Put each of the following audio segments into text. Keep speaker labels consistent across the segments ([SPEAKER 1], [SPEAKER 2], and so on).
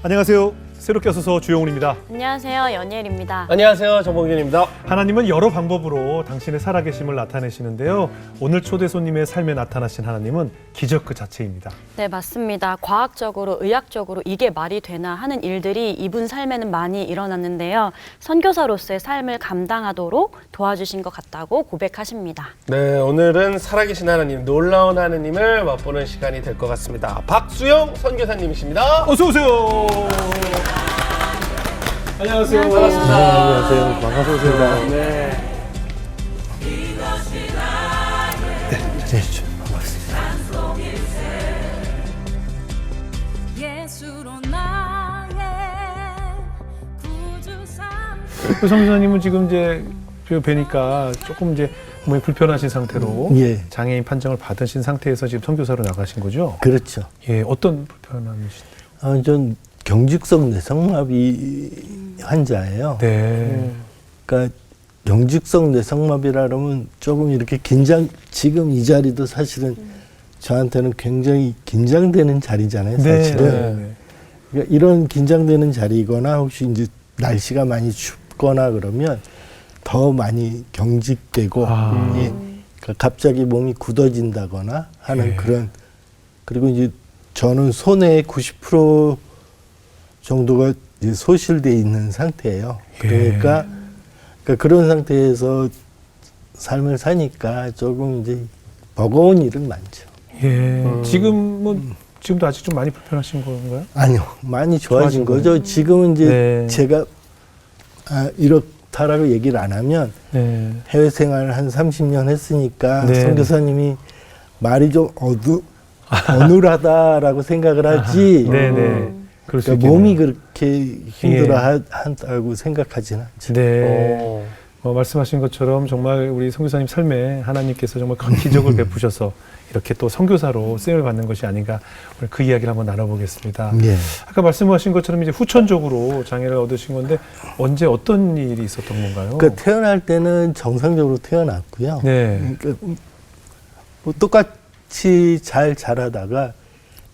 [SPEAKER 1] 안녕하세요. 새롭게 와서 주영훈입니다.
[SPEAKER 2] 안녕하세요. 연예일입니다.
[SPEAKER 3] 안녕하세요. 정봉균입니다.
[SPEAKER 1] 하나님은 여러 방법으로 당신의 살아계심을 나타내시는데요. 오늘 초대 손님의 삶에 나타나신 하나님은 기적 그 자체입니다.
[SPEAKER 2] 네, 맞습니다. 과학적으로, 의학적으로 이게 말이 되나 하는 일들이 이분 삶에는 많이 일어났는데요. 선교사로서의 삶을 감당하도록 도와주신 것 같다고 고백하십니다.
[SPEAKER 3] 네, 오늘은 살아계신 하나님, 놀라운 하나님을 맛보는 시간이 될 것 같습니다. 박수영 선교사님이십니다.
[SPEAKER 1] 어서 오세요. 안녕하세요.
[SPEAKER 2] 반갑습니다.
[SPEAKER 3] 안녕하세요. 반갑습니다. 네.
[SPEAKER 1] 자리해주죠. 반갑습니다. 선교사님은 지금 이제 뵈니까 조금 이제 몸이 불편하신 상태로
[SPEAKER 4] 예.
[SPEAKER 1] 장애인 판정을 받으신 상태에서 지금 선교사로 나가신 거죠?
[SPEAKER 4] 그렇죠.
[SPEAKER 1] 예, 어떤 불편함이신데요?
[SPEAKER 4] 전 경직성 뇌성마비 환자예요.
[SPEAKER 1] 네.
[SPEAKER 4] 그러니까 경직성 뇌성마비라 그러면 조금 이렇게 지금 이 자리도 사실은 저한테는 굉장히 긴장되는 자리잖아요, 사실은.
[SPEAKER 1] 네.
[SPEAKER 4] 그러니까 이런 긴장되는 자리거나 혹시 이제 날씨가 많이 춥거나 그러면 더 많이 경직되고, 예. 그러니까 갑자기 몸이 굳어진다거나 하는
[SPEAKER 1] 예.
[SPEAKER 4] 그런, 그리고 이제 저는 손에 90% 정도가 이제 소실되어 있는 상태예요. 그러니까, 그런 상태에서 삶을 사니까 조금 이제 버거운 일은 많죠.
[SPEAKER 1] 예. 지금도 아직 좀 많이 불편하신 건가요?
[SPEAKER 4] 아니요, 많이 좋아진 거죠.
[SPEAKER 1] 거예요?
[SPEAKER 4] 지금은 이제
[SPEAKER 1] 네.
[SPEAKER 4] 제가 이렇다라고 얘기를 안 하면
[SPEAKER 1] 네.
[SPEAKER 4] 해외 생활을 한 30년 했으니까
[SPEAKER 1] 네.
[SPEAKER 4] 선교사님이 말이 좀 어눌하다라고 생각을 하지.
[SPEAKER 1] 네네. 그럴 수
[SPEAKER 4] 그러니까 몸이
[SPEAKER 1] 있겠네요.
[SPEAKER 4] 그렇게 힘들어 한다고 생각하지는 않죠.
[SPEAKER 1] 네. 말씀하신 것처럼 정말 우리 선교사님 삶에 하나님께서 정말 큰 기적을 베푸셔서 이렇게 또 선교사로 쓰임을 받는 것이 아닌가, 오늘 그 이야기를 한번 나눠보겠습니다.
[SPEAKER 4] 예.
[SPEAKER 1] 아까 말씀하신 것처럼 이제 후천적으로 장애를 얻으신 건데 언제 어떤 일이 있었던 건가요?
[SPEAKER 4] 그러니까 태어날 때는 정상적으로 태어났고요.
[SPEAKER 1] 네.
[SPEAKER 4] 그러니까 뭐 똑같이 잘 자라다가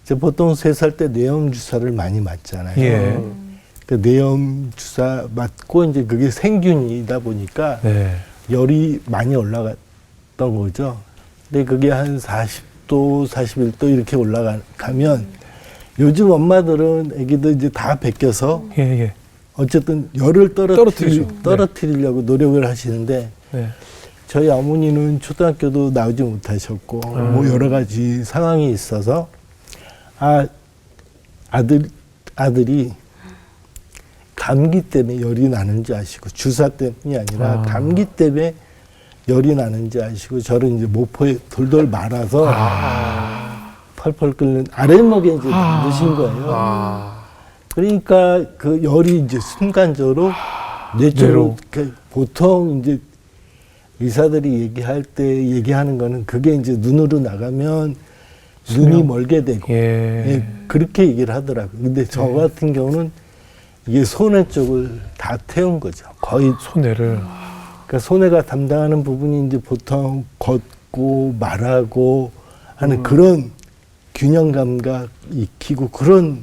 [SPEAKER 4] 이제 보통 3살 때 뇌염 주사를 많이 맞잖아요.
[SPEAKER 1] 예.
[SPEAKER 4] 그 뇌염 주사 맞고 이제 그게 생균이다 보니까
[SPEAKER 1] 네.
[SPEAKER 4] 열이 많이 올라갔던 거죠. 근데 그게 한 40도, 41도 이렇게 올라가면 요즘 엄마들은 애기들 이제 다 벗겨서
[SPEAKER 1] 예.
[SPEAKER 4] 어쨌든 열을
[SPEAKER 1] 떨어뜨리죠.
[SPEAKER 4] 떨어뜨리려고 노력을 하시는데
[SPEAKER 1] 네.
[SPEAKER 4] 저희 어머니는 초등학교도 나오지 못하셨고 뭐 여러 가지 상황이 있어서 아들이 감기 때문에 열이 나는지 아시고 주사 때문이 아니라 감기 때문에 열이 나는지 아시고 저를 이제 모포에 돌돌 말아서 펄펄 끓는 아랫목에 이제 넣으신 거예요. 그러니까 그 열이 이제 순간적으로 뇌 쪽으로 보통 이제 의사들이 얘기할 때 얘기하는 거는 그게 이제 눈으로 나가면 눈이 멀게 되고 예, 그렇게 얘기를 하더라고요. 근데 저 같은 경우는 이게 손해 쪽을 다 태운 거죠. 거의
[SPEAKER 1] 손해를.
[SPEAKER 4] 그러니까 손해가 담당하는 부분이 이제 보통 걷고 말하고 하는 그런 균형 감각 익히고 그런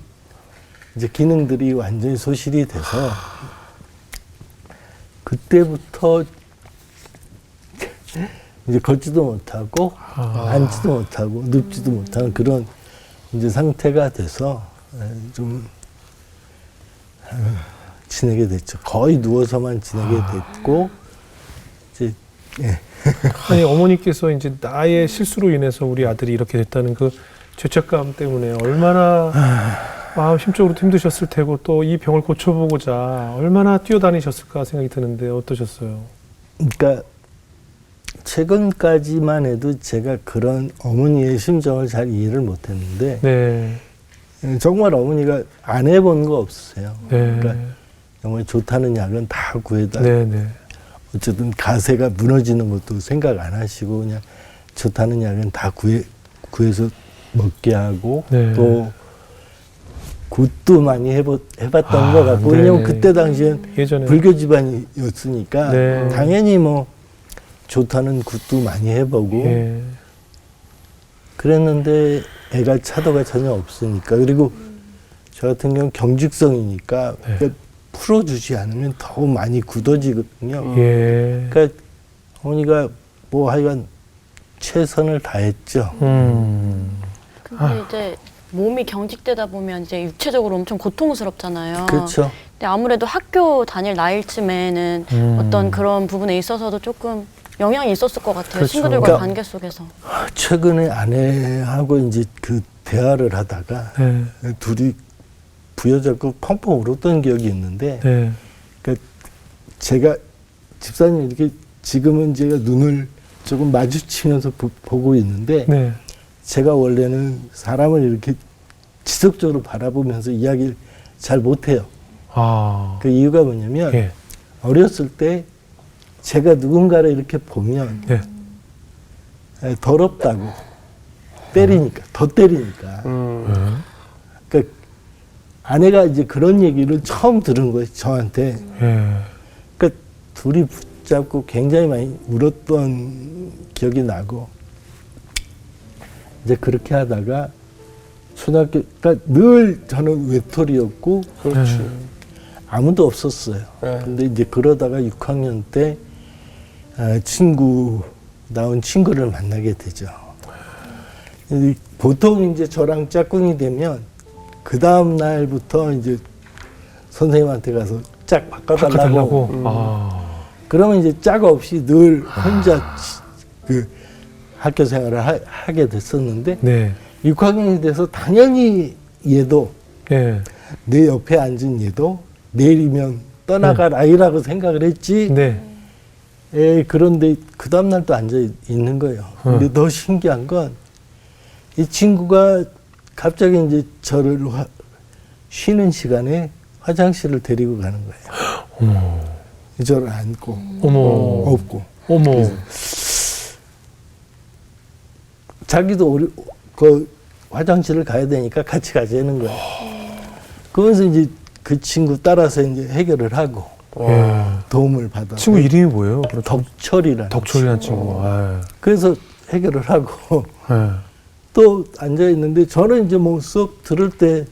[SPEAKER 4] 이제 기능들이 완전히 소실이 돼서 그때부터 이제 걷지도 못하고 앉지도 못하고 눕지도 못하는 그런 이제 상태가 돼서 좀 지내게 됐죠. 거의 누워서만 지내게 됐고 이제
[SPEAKER 1] 아니 어머니께서 이제 나의 실수로 인해서 우리 아들이 이렇게 됐다는 그 죄책감 때문에 얼마나 마음 심적으로도 힘드셨을 테고 또 이 병을 고쳐보고자 얼마나 뛰어다니셨을까 생각이 드는데 어떠셨어요?
[SPEAKER 4] 그러니까 최근까지만 해도 제가 그런 어머니의 심정을 잘 이해를 못했는데
[SPEAKER 1] 네.
[SPEAKER 4] 정말 어머니가 안 해본 거 없으세요.
[SPEAKER 1] 네.
[SPEAKER 4] 그러니까 정말 좋다는 약은 다 구해다.
[SPEAKER 1] 네.
[SPEAKER 4] 어쨌든 가세가 무너지는 것도 생각 안 하시고 그냥 좋다는 약은 다 구해서 먹게 하고
[SPEAKER 1] 네.
[SPEAKER 4] 또 굿도 많이 해봤던 것 같고 왜냐면 그때 당시엔
[SPEAKER 1] 예전에
[SPEAKER 4] 불교 집안이었으니까
[SPEAKER 1] 네.
[SPEAKER 4] 당연히 뭐 좋다는 굿도 많이 해보고
[SPEAKER 1] 예.
[SPEAKER 4] 그랬는데 애가 차도가 전혀 없으니까 그리고 저 같은 경우는 경직성이니까
[SPEAKER 1] 네.
[SPEAKER 4] 그러니까 풀어주지 않으면 더 많이 굳어지거든요.
[SPEAKER 1] 예.
[SPEAKER 4] 그러니까 어머니가 뭐 하여간 최선을 다했죠.
[SPEAKER 2] 근데 이제 몸이 경직되다 보면 이제 육체적으로 엄청 고통스럽잖아요.
[SPEAKER 4] 그렇죠.
[SPEAKER 2] 근데 아무래도 학교 다닐 나이쯤에는 어떤 그런 부분에 있어서도 조금 영향이 있었을 것 같아요.
[SPEAKER 1] 그렇죠.
[SPEAKER 2] 친구들과
[SPEAKER 4] 그러니까
[SPEAKER 2] 관계 속에서.
[SPEAKER 4] 최근에 아내하고 이제 그 대화를 하다가
[SPEAKER 1] 네.
[SPEAKER 4] 둘이 부여잡고 펑펑 울었던 기억이 있는데
[SPEAKER 1] 네.
[SPEAKER 4] 그러니까 제가 집사님 이렇게 지금은 제가 눈을 조금 마주치면서 보고 있는데
[SPEAKER 1] 네.
[SPEAKER 4] 제가 원래는 사람을 이렇게 지속적으로 바라보면서 이야기를 잘 못해요.
[SPEAKER 1] 아.
[SPEAKER 4] 그 이유가 뭐냐면
[SPEAKER 1] 예.
[SPEAKER 4] 어렸을 때 제가 누군가를 이렇게 보면
[SPEAKER 1] 네.
[SPEAKER 4] 더럽다고 때리니까 더 때리니까 그러니까 아내가 이제 그런 얘기를 처음 들은 거예요 저한테.
[SPEAKER 1] 예.
[SPEAKER 4] 그러니까 둘이 붙잡고 굉장히 많이 울었던 기억이 나고 이제 그렇게 하다가 초등학교 그러니까 늘 저는 외톨이였고
[SPEAKER 3] 그렇지.
[SPEAKER 4] 아무도 없었어요.
[SPEAKER 3] 네.
[SPEAKER 4] 근데 이제 그러다가 6학년 때 나온 친구를 만나게 되죠. 보통 이제 저랑 짝꿍이 되면 그 다음 날부터 이제 선생님한테 가서 짝 바꿔달라고.
[SPEAKER 1] 아.
[SPEAKER 4] 그러면 이제 짝 없이 늘 혼자 그 학교 생활을 하게 됐었는데
[SPEAKER 1] 네.
[SPEAKER 4] 6학년이 돼서 당연히 얘도
[SPEAKER 1] 예.
[SPEAKER 4] 내 옆에 앉은 얘도 내일이면 떠나갈 아이라고 생각을 했지.
[SPEAKER 1] 네.
[SPEAKER 4] 그런데 그 다음날 또 앉아 있는 거예요. 근데 더 신기한 건 이 친구가 갑자기 이제 저를 쉬는 시간에 화장실을 데리고 가는 거예요.
[SPEAKER 1] 어머.
[SPEAKER 4] 저를 안고
[SPEAKER 1] 어머.
[SPEAKER 4] 업고.
[SPEAKER 1] 어머.
[SPEAKER 4] 자기도 그 화장실을 가야 되니까 같이 가자는 거예요. 그러면서 이제 그 친구 따라서 이제 해결을 하고
[SPEAKER 1] 예.
[SPEAKER 4] 도움을 받아.
[SPEAKER 1] 친구 이름이 뭐예요?
[SPEAKER 4] 덕철이라는.
[SPEAKER 1] 덕철이라는 친구. 아.
[SPEAKER 4] 그래서 해결을 하고
[SPEAKER 1] 예.
[SPEAKER 4] 또 앉아 있는데 저는 이제 뭐 수업 들을 때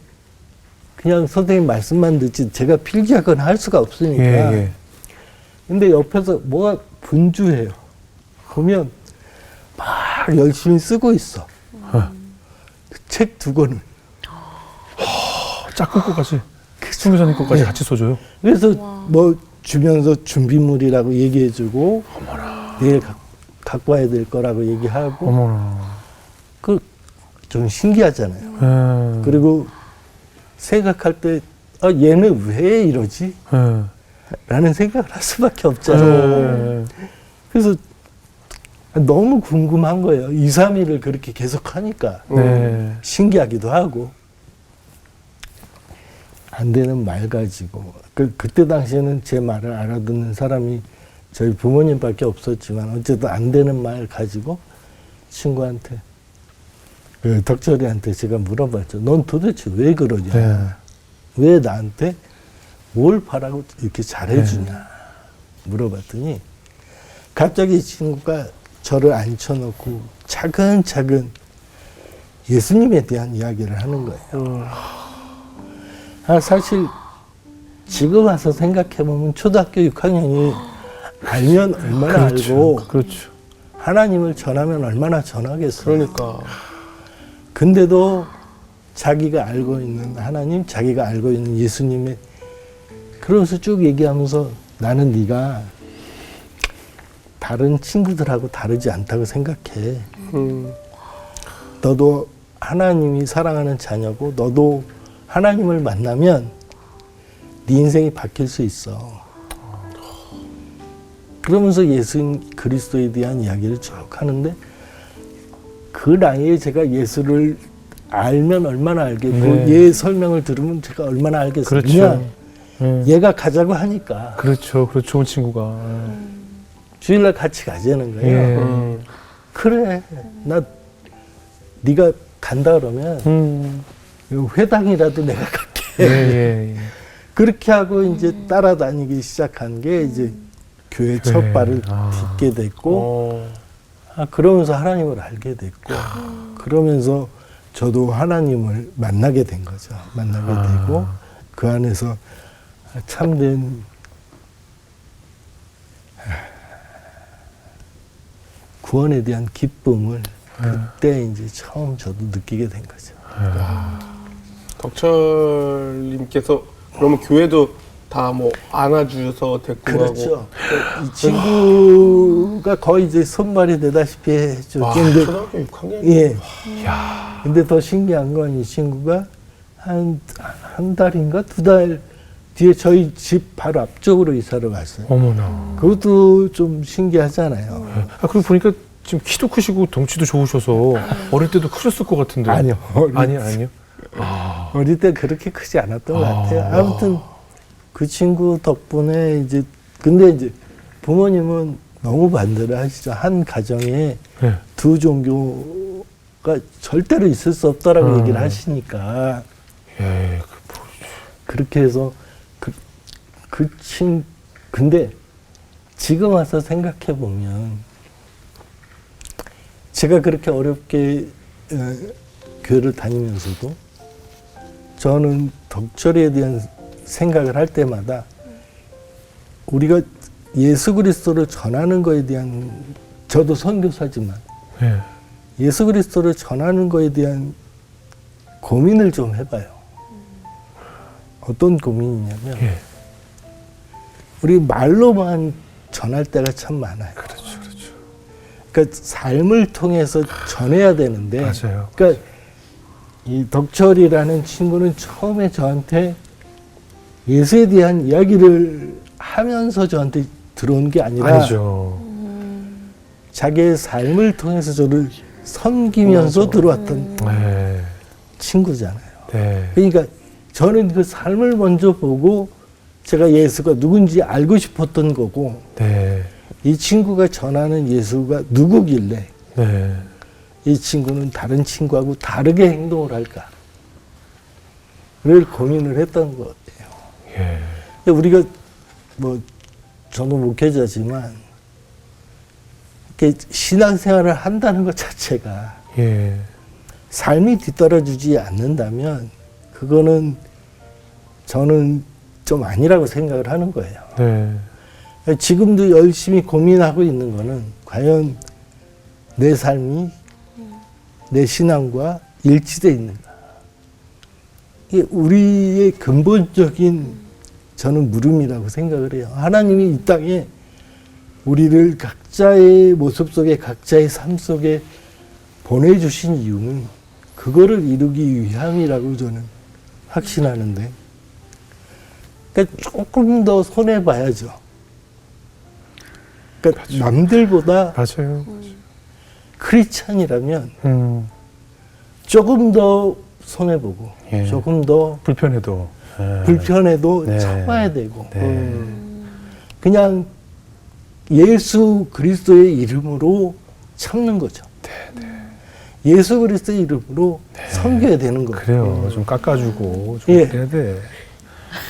[SPEAKER 4] 그냥 선생님 말씀만 듣지 제가 필기하거나 할 수가 없으니까.
[SPEAKER 1] 예.
[SPEAKER 4] 근데 옆에서 뭐가 분주해요. 보면 막 열심히 쓰고 있어. 책 두 권을.
[SPEAKER 1] 짝꿍 거까지. 순교사님 거까지 같이 써줘요.
[SPEAKER 4] 그래서 뭐 주면서 준비물이라고 얘기해주고 내일 갖고 와야 될 거라고 얘기하고
[SPEAKER 1] 어머나.
[SPEAKER 4] 그 좀 신기하잖아요.
[SPEAKER 1] 예.
[SPEAKER 4] 그리고 생각할 때 얘는 왜 이러지?
[SPEAKER 1] 예.
[SPEAKER 4] 라는 생각을 할 수밖에 없잖아요.
[SPEAKER 1] 예.
[SPEAKER 4] 그래서 너무 궁금한 거예요. 2, 3일을 그렇게 계속 하니까
[SPEAKER 1] 네.
[SPEAKER 4] 신기하기도 하고 안 되는 말 가지고 그때 당시에는 제 말을 알아듣는 사람이 저희 부모님밖에 없었지만 어쨌든 안 되는 말 가지고 친구한테 그 덕철이한테 제가 물어봤죠. 넌 도대체 왜 그러냐?
[SPEAKER 1] 네.
[SPEAKER 4] 왜 나한테 뭘 바라고 이렇게 잘해주냐? 물어봤더니 갑자기 이 친구가 저를 앉혀놓고 차근차근 예수님에 대한 이야기를 하는 거예요. 사실 지금 와서 생각해보면 초등학교 6학년이 알면 얼마나
[SPEAKER 1] 그렇죠.
[SPEAKER 4] 알고
[SPEAKER 1] 그렇죠.
[SPEAKER 4] 하나님을 전하면 얼마나 전하겠어요.
[SPEAKER 3] 그러니까.
[SPEAKER 4] 근데도 자기가 알고 있는 하나님, 자기가 알고 있는 예수님의 그러면서 쭉 얘기하면서 나는 네가 다른 친구들하고 다르지 않다고 생각해. 너도 하나님이 사랑하는 자녀고 너도 하나님을 만나면 네 인생이 바뀔 수 있어. 그러면서 예수 그리스도에 대한 이야기를 쭉 하는데 그 나이에 제가 예수를 알면 얼마나 알겠고
[SPEAKER 1] 네.
[SPEAKER 4] 얘 설명을 들으면 제가 얼마나 알겠어요.
[SPEAKER 1] 그렇죠.
[SPEAKER 4] 그냥 얘가 가자고 하니까
[SPEAKER 1] 그렇죠. 그렇죠. 좋은 친구가.
[SPEAKER 4] 주일날 같이 가자는 거예요.
[SPEAKER 1] 예.
[SPEAKER 4] 그래, 나 네가 간다 그러면 회당이라도 내가 갈게.
[SPEAKER 1] 예.
[SPEAKER 4] 그렇게 하고 이제 따라다니기 시작한 게 이제 교회 첫
[SPEAKER 1] 네.
[SPEAKER 4] 발을
[SPEAKER 1] 아.
[SPEAKER 4] 딛게 됐고, 그러면서 하나님을 알게 됐고, 그러면서 저도 하나님을 만나게 된 거죠. 만나게 되고 그 안에서 참된 구원에 대한 기쁨을 그때 이제 처음 저도 느끼게 된 거죠.
[SPEAKER 3] 덕철님께서 그러면 교회도 다 뭐 안아주셔서 데리고
[SPEAKER 4] 그렇죠.
[SPEAKER 3] 가고.
[SPEAKER 4] 이 친구가 거의 이제 손발이 되다시피 했죠.
[SPEAKER 3] 와,
[SPEAKER 4] 근데
[SPEAKER 3] 초등학교 6학년.
[SPEAKER 4] 예. 근데 더 신기한 건 이 친구가 한 달인가 2달 뒤에 저희 집 바로 앞쪽으로 이사를 왔어요.
[SPEAKER 1] 어머나.
[SPEAKER 4] 그것도 좀 신기하잖아요.
[SPEAKER 1] 아, 그리고 보니까 지금 키도 크시고 덩치도 좋으셔서 어릴 때도 크셨을 것 같은데.
[SPEAKER 4] 아니요.
[SPEAKER 1] 아니요.
[SPEAKER 4] 어릴 때 그렇게 크지 않았던 것 같아요. 아무튼 그 친구 덕분에 이제 근데 이제 부모님은 너무 반대를 하시죠. 한 가정에
[SPEAKER 1] 네.
[SPEAKER 4] 두 종교가 절대로 있을 수 없다라고 얘기를 하시니까
[SPEAKER 1] 예,
[SPEAKER 4] 그렇게 해서 근데 지금 와서 생각해 보면 제가 그렇게 어렵게 교회를 다니면서도 저는 덕철이에 대한 생각을 할 때마다 우리가 예수 그리스도를 전하는 거에 대한 저도 선교사지만
[SPEAKER 1] 예.
[SPEAKER 4] 예수 그리스도를 전하는 거에 대한 고민을 좀 해봐요. 어떤 고민이냐면
[SPEAKER 1] 예.
[SPEAKER 4] 우리 말로만 전할 때가 참 많아요.
[SPEAKER 1] 그렇죠.
[SPEAKER 4] 그러니까 삶을 통해서 전해야 되는데
[SPEAKER 1] 맞아요.
[SPEAKER 4] 그러니까 이 덕철이라는 친구는 처음에 저한테 예수에 대한 이야기를 하면서 저한테 들어온 게 아니라
[SPEAKER 1] 아니죠.
[SPEAKER 4] 자기의 삶을 통해서 저를 섬기면서 들어왔던
[SPEAKER 1] 네.
[SPEAKER 4] 친구잖아요.
[SPEAKER 1] 네.
[SPEAKER 4] 그러니까 저는 그 삶을 먼저 보고 제가 예수가 누군지 알고 싶었던 거고
[SPEAKER 1] 네.
[SPEAKER 4] 이 친구가 전하는 예수가 누구길래
[SPEAKER 1] 네.
[SPEAKER 4] 이 친구는 다른 친구하고 다르게 행동을 할까? 를 고민을 했던 거예요.
[SPEAKER 1] 예.
[SPEAKER 4] 근데 우리가 뭐 저는 목회자지만 이렇게 신앙생활을 한다는 것 자체가
[SPEAKER 1] 예.
[SPEAKER 4] 삶이 뒤따라주지 않는다면 그거는 저는 좀 아니라고 생각을 하는 거예요.
[SPEAKER 1] 네.
[SPEAKER 4] 지금도 열심히 고민하고 있는 거는 과연 내 삶이 내 신앙과 일치되어 있는가. 이게 우리의 근본적인 저는 물음이라고 생각을 해요. 하나님이 이 땅에 우리를 각자의 모습 속에 각자의 삶 속에 보내주신 이유는 그거를 이루기 위함이라고 저는 확신하는데 그러니까 조금 더 손해봐야죠. 그러니까 남들보다
[SPEAKER 1] 맞아요.
[SPEAKER 4] 크리스찬이라면 조금 더 손해보고
[SPEAKER 1] 예.
[SPEAKER 4] 조금 더
[SPEAKER 1] 불편해도. 예.
[SPEAKER 4] 불편해도
[SPEAKER 1] 네.
[SPEAKER 4] 참아야 되고
[SPEAKER 1] 네.
[SPEAKER 4] 그냥 예수 그리스도의 이름으로 참는 거죠. 예수 그리스도의 이름으로 섬겨야 되는 거예요.
[SPEAKER 1] 그래요. 좀 깎아주고 좀
[SPEAKER 4] 예.
[SPEAKER 1] 그래야 돼.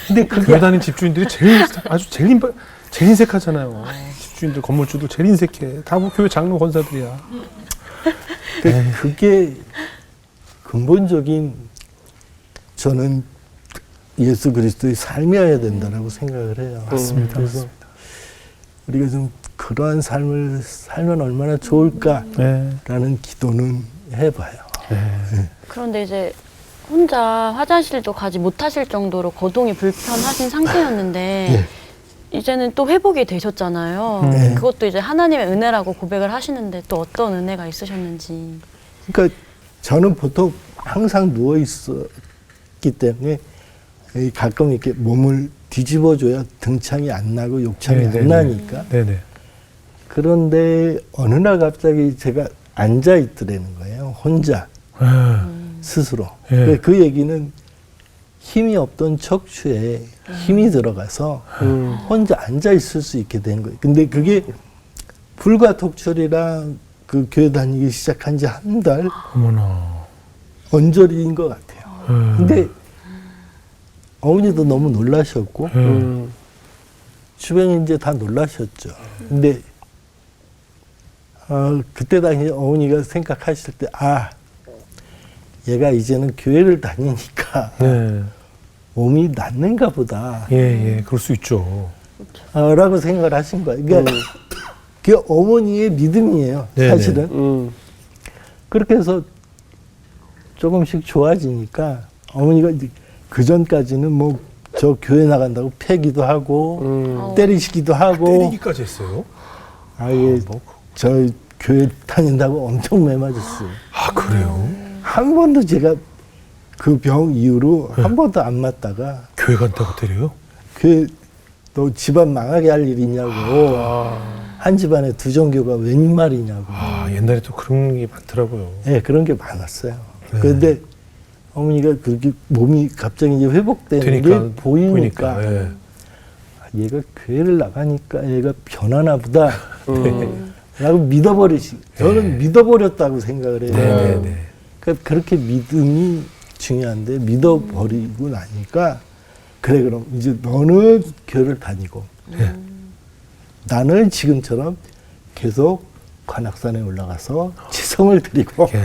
[SPEAKER 4] 근데 그게
[SPEAKER 1] 교회 다니는 집주인들이 제일 인색하잖아요. 집주인들, 건물주들 제일 인색해. 다 뭐 교회 장로 권사들이야.
[SPEAKER 4] 그게 근본적인 저는 예수 그리스도의 삶이어야 된다라고 생각을 해요.
[SPEAKER 1] 맞습니다.
[SPEAKER 4] 그래서 우리가 좀 그러한 삶을 살면 얼마나 좋을까라는
[SPEAKER 1] 네.
[SPEAKER 4] 기도는 해봐요.
[SPEAKER 2] 그런데 이제 혼자 화장실도 가지 못하실 정도로 거동이 불편하신 상태였는데 이제는 또 회복이 되셨잖아요.
[SPEAKER 4] 네.
[SPEAKER 2] 그것도 이제 하나님의 은혜라고 고백을 하시는데 또 어떤 은혜가 있으셨는지.
[SPEAKER 4] 그러니까 저는 보통 항상 누워 있었기 때문에 가끔 이렇게 몸을 뒤집어줘야 등창이 안 나고 욕창이 안 나니까.
[SPEAKER 1] 네네.
[SPEAKER 4] 그런데 어느 날 갑자기 제가 앉아 있더라는 거예요. 혼자 스스로.
[SPEAKER 1] 예.
[SPEAKER 4] 그 얘기는 힘이 없던 척추에 힘이 들어가서 혼자 앉아 있을 수 있게 된 거예요. 근데 그게 불과 덕철이랑 그 교회 다니기 시작한 지 한 달
[SPEAKER 1] 어머나.
[SPEAKER 4] 언저리인 것 같아요. 근데 어머니도 너무 놀라셨고 주변에 이제 다 놀라셨죠. 근데 그때 당시 어머니가 생각하실 때 얘가 이제는 교회를 다니니까
[SPEAKER 1] 네.
[SPEAKER 4] 몸이 낫는가 보다.
[SPEAKER 1] 예, 그럴 수 있죠.
[SPEAKER 4] 라고 생각을 하신 거예요. 그러니까 그게 어머니의 믿음이에요.
[SPEAKER 1] 네네.
[SPEAKER 4] 사실은. 그렇게 해서 조금씩 좋아지니까 어머니가 그 전까지는 뭐 저 교회 나간다고 패기도 하고 때리시기도 하고
[SPEAKER 1] 때리기까지 했어요?
[SPEAKER 4] 아예 저 교회 다닌다고 엄청 매맞았어요.
[SPEAKER 1] 아, 그래요?
[SPEAKER 4] 한 번도 제가 그 병 이후로 한 번도 안 맞다가
[SPEAKER 1] 교회 간다고 때려요?
[SPEAKER 4] 교회 너 집안 망하게 할 일 있냐고 한 집안에 두 종교가 웬 말이냐고
[SPEAKER 1] 아, 옛날에 또 그런 게 많더라고요.
[SPEAKER 4] 네, 그런 게 많았어요.
[SPEAKER 1] 네.
[SPEAKER 4] 그런데 어머니가 그렇게 몸이 갑자기 이제 회복되는 게 보이니까
[SPEAKER 1] 예.
[SPEAKER 4] 아, 얘가 교회를 나가니까 얘가 변하나 보다 라고 믿어버리시 저는 믿어버렸다고 생각을 해요.
[SPEAKER 1] 네.
[SPEAKER 4] 그러니까 그렇게 믿음이 중요한데 믿어버리고 나니까 그래 그럼 이제 너는 교회를 다니고 나는 지금처럼 계속 관악산에 올라가서 지성을 드리고
[SPEAKER 1] 예.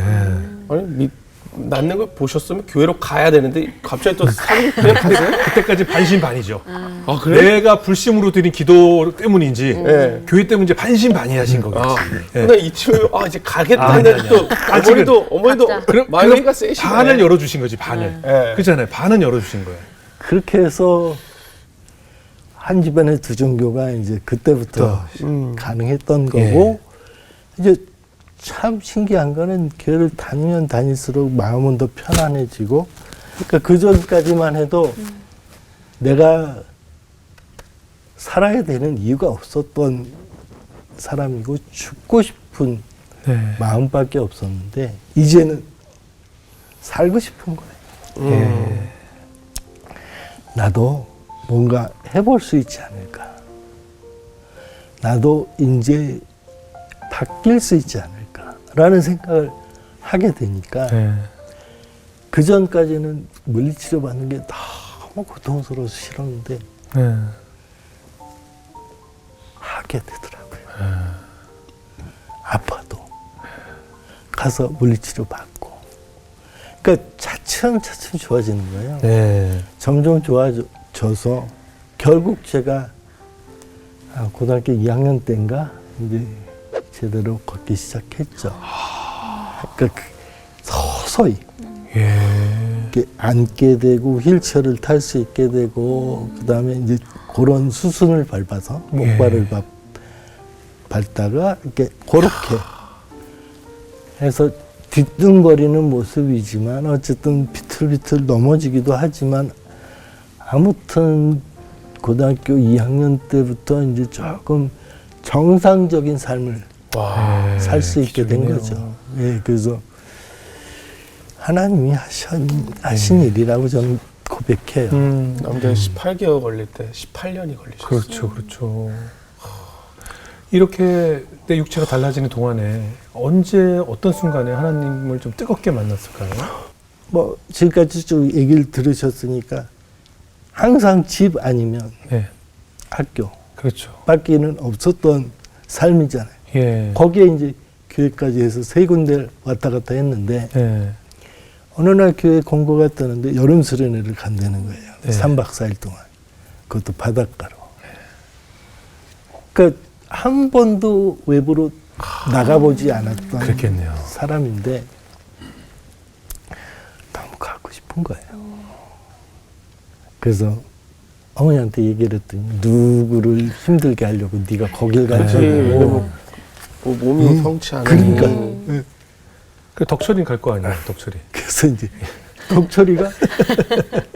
[SPEAKER 3] 아니 낫는 걸 보셨으면 교회로 가야 되는데 갑자기 또 사진 그냥 가세요?
[SPEAKER 1] 그때까지 반신반의죠.
[SPEAKER 3] 아 그래?
[SPEAKER 1] 내가 불심으로 드린 기도 때문인지
[SPEAKER 3] 네.
[SPEAKER 1] 교회 때문에 이제 반신반의하신 거겠지.
[SPEAKER 3] 아,
[SPEAKER 1] 예.
[SPEAKER 3] 근데 이쯤에 이제 가겠다
[SPEAKER 1] 아니,
[SPEAKER 3] 했는데 또
[SPEAKER 1] 아직은
[SPEAKER 3] 어머니도
[SPEAKER 2] 각자.
[SPEAKER 3] 마음이가 세시네.
[SPEAKER 1] 반을 열어주신 거지, 반을.
[SPEAKER 3] 네.
[SPEAKER 1] 그렇잖아요. 반은 열어주신 거예요.
[SPEAKER 4] 그렇게 해서 한 집안의 두 종교가 이제 그때부터 가능했던 거고 이제 참 신기한 거는 교회를 다니면 다닐수록 마음은 더 편안해지고 그러니까 그 전까지만 해도 내가 살아야 되는 이유가 없었던 사람이고 죽고 싶은
[SPEAKER 1] 네.
[SPEAKER 4] 마음밖에 없었는데 이제는 살고 싶은 거예요.
[SPEAKER 1] 예.
[SPEAKER 4] 나도 뭔가 해볼 수 있지 않을까. 나도 이제 바뀔 수 있지 않을까라는 생각을 하게 되니까
[SPEAKER 1] 네.
[SPEAKER 4] 그 전까지는 물리치료 받는 게 너무 고통스러워서 싫었는데
[SPEAKER 1] 네.
[SPEAKER 4] 하게 되더라고요. 아파도 가서 물리치료 받고 그러니까 차츰차츰 좋아지는 거예요.
[SPEAKER 1] 네.
[SPEAKER 4] 점점 좋아져서 결국 제가 고등학교 2학년 때인가 이제 제대로 걷기 시작했죠. 그러니까 서서히
[SPEAKER 1] 예.
[SPEAKER 4] 이렇게 앉게 되고 휠체어를 탈 수 있게 되고 그다음에 이제 그런 수순을 밟아서 목발을 밟다가 이렇게 그렇게 해서 뒤뚱거리는 모습이지만 어쨌든 비틀비틀 넘어지기도 하지만 아무튼 고등학교 2학년 때부터 이제 조금 정상적인 삶을 살 수 있게 된
[SPEAKER 1] 기적이네요.
[SPEAKER 4] 거죠. 예, 그래서 하나님이 하신 일이라고 저는 고백해요.
[SPEAKER 3] 남자 18개월 걸릴 때 18년이 걸리셨어요.
[SPEAKER 1] 그렇죠. 이렇게 내 육체가 달라지는 동안에 언제 어떤 순간에 하나님을 좀 뜨겁게 만났을까요?
[SPEAKER 4] 뭐 지금까지 쭉 얘기를 들으셨으니까 항상 집 아니면
[SPEAKER 1] 네.
[SPEAKER 4] 학교
[SPEAKER 1] 그렇죠.
[SPEAKER 4] 밖에는 없었던 삶이잖아요.
[SPEAKER 1] 예.
[SPEAKER 4] 거기에 이제 교회까지 해서 세 군데를 왔다 갔다 했는데
[SPEAKER 1] 예.
[SPEAKER 4] 어느 날 교회 공고가 뜨는데 여름 수련회를 간다는 거예요.
[SPEAKER 1] 네.
[SPEAKER 4] 3박 4일 동안. 그것도 바닷가로. 그러니까 한 번도 외부로 나가보지 않았던
[SPEAKER 1] 그랬겠네요.
[SPEAKER 4] 사람인데 너무 가고 싶은 거예요. 그래서 어머니한테 얘기를 했더니 누구를 힘들게 하려고 네가 거길 가지.
[SPEAKER 3] 왜냐면 뭐 몸이 성치 않은.
[SPEAKER 4] 그러니까.
[SPEAKER 1] 그 덕철이는 갈 거 아니에요, 덕철이.
[SPEAKER 4] 그래서 이제 덕철이가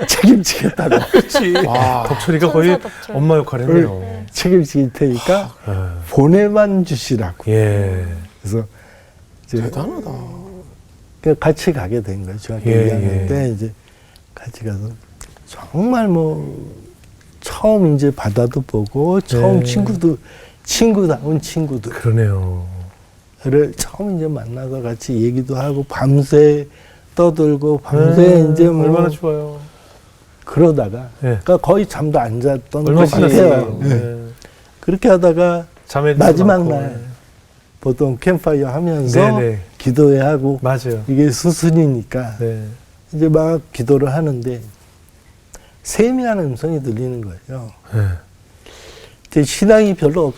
[SPEAKER 4] 책임지겠다고.
[SPEAKER 1] 그렇지.
[SPEAKER 3] 와.
[SPEAKER 1] 덕철이가 거의
[SPEAKER 2] 덕철.
[SPEAKER 1] 엄마 역할 했네요.
[SPEAKER 4] 책임질 테니까 보내만 주시라고.
[SPEAKER 1] 예.
[SPEAKER 4] 그래서 이제
[SPEAKER 3] 대단하다.
[SPEAKER 4] 같이 가게 된 거예요. 중학교
[SPEAKER 1] 예,
[SPEAKER 4] 2학년 때 이제 같이 가서 정말 뭐 처음 이제 바다도 보고 처음
[SPEAKER 1] 네.
[SPEAKER 4] 친구다운 친구들.
[SPEAKER 1] 그러네요.
[SPEAKER 4] 를 처음 이제 만나서 같이 얘기도 하고 밤새 떠들고 밤새 이제 뭐
[SPEAKER 1] 얼마나 좋아요.
[SPEAKER 4] 그러다가
[SPEAKER 1] 네.
[SPEAKER 4] 그러니까 거의 잠도 안 잤던 것
[SPEAKER 1] 얼마나
[SPEAKER 4] 같아요.
[SPEAKER 1] 신났어요.
[SPEAKER 4] 네.
[SPEAKER 1] 네.
[SPEAKER 4] 그렇게 하다가
[SPEAKER 1] 잠에
[SPEAKER 4] 마지막
[SPEAKER 1] 많고.
[SPEAKER 4] 날 보통 캠파이어 하면서
[SPEAKER 1] 네네.
[SPEAKER 4] 기도해야 하고
[SPEAKER 1] 맞아요.
[SPEAKER 4] 이게 수순이니까
[SPEAKER 1] 네.
[SPEAKER 4] 이제 막 기도를 하는데 세미한 음성이 들리는 거예요.
[SPEAKER 1] 네.
[SPEAKER 4] 제 신앙이 별로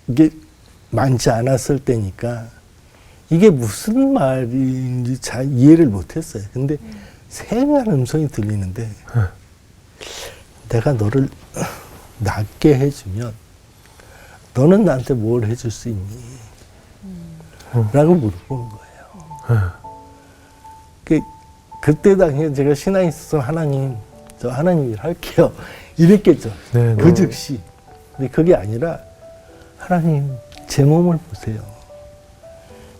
[SPEAKER 4] 이게 많지 않았을 때니까 이게 무슨 말인지 잘 이해를 못했어요. 근데 세미한 음성이 들리는데 내가 너를 낫게 해주면 너는 나한테 뭘 해줄 수 있니? 라고 물어본 거예요. 그때 당시에 제가 신앙이 있어서 하나님, 저 하나님 일 할게요. 이랬겠죠.
[SPEAKER 1] 네,
[SPEAKER 4] 그 즉시. 근데 그게 아니라 하나님 제 몸을 보세요.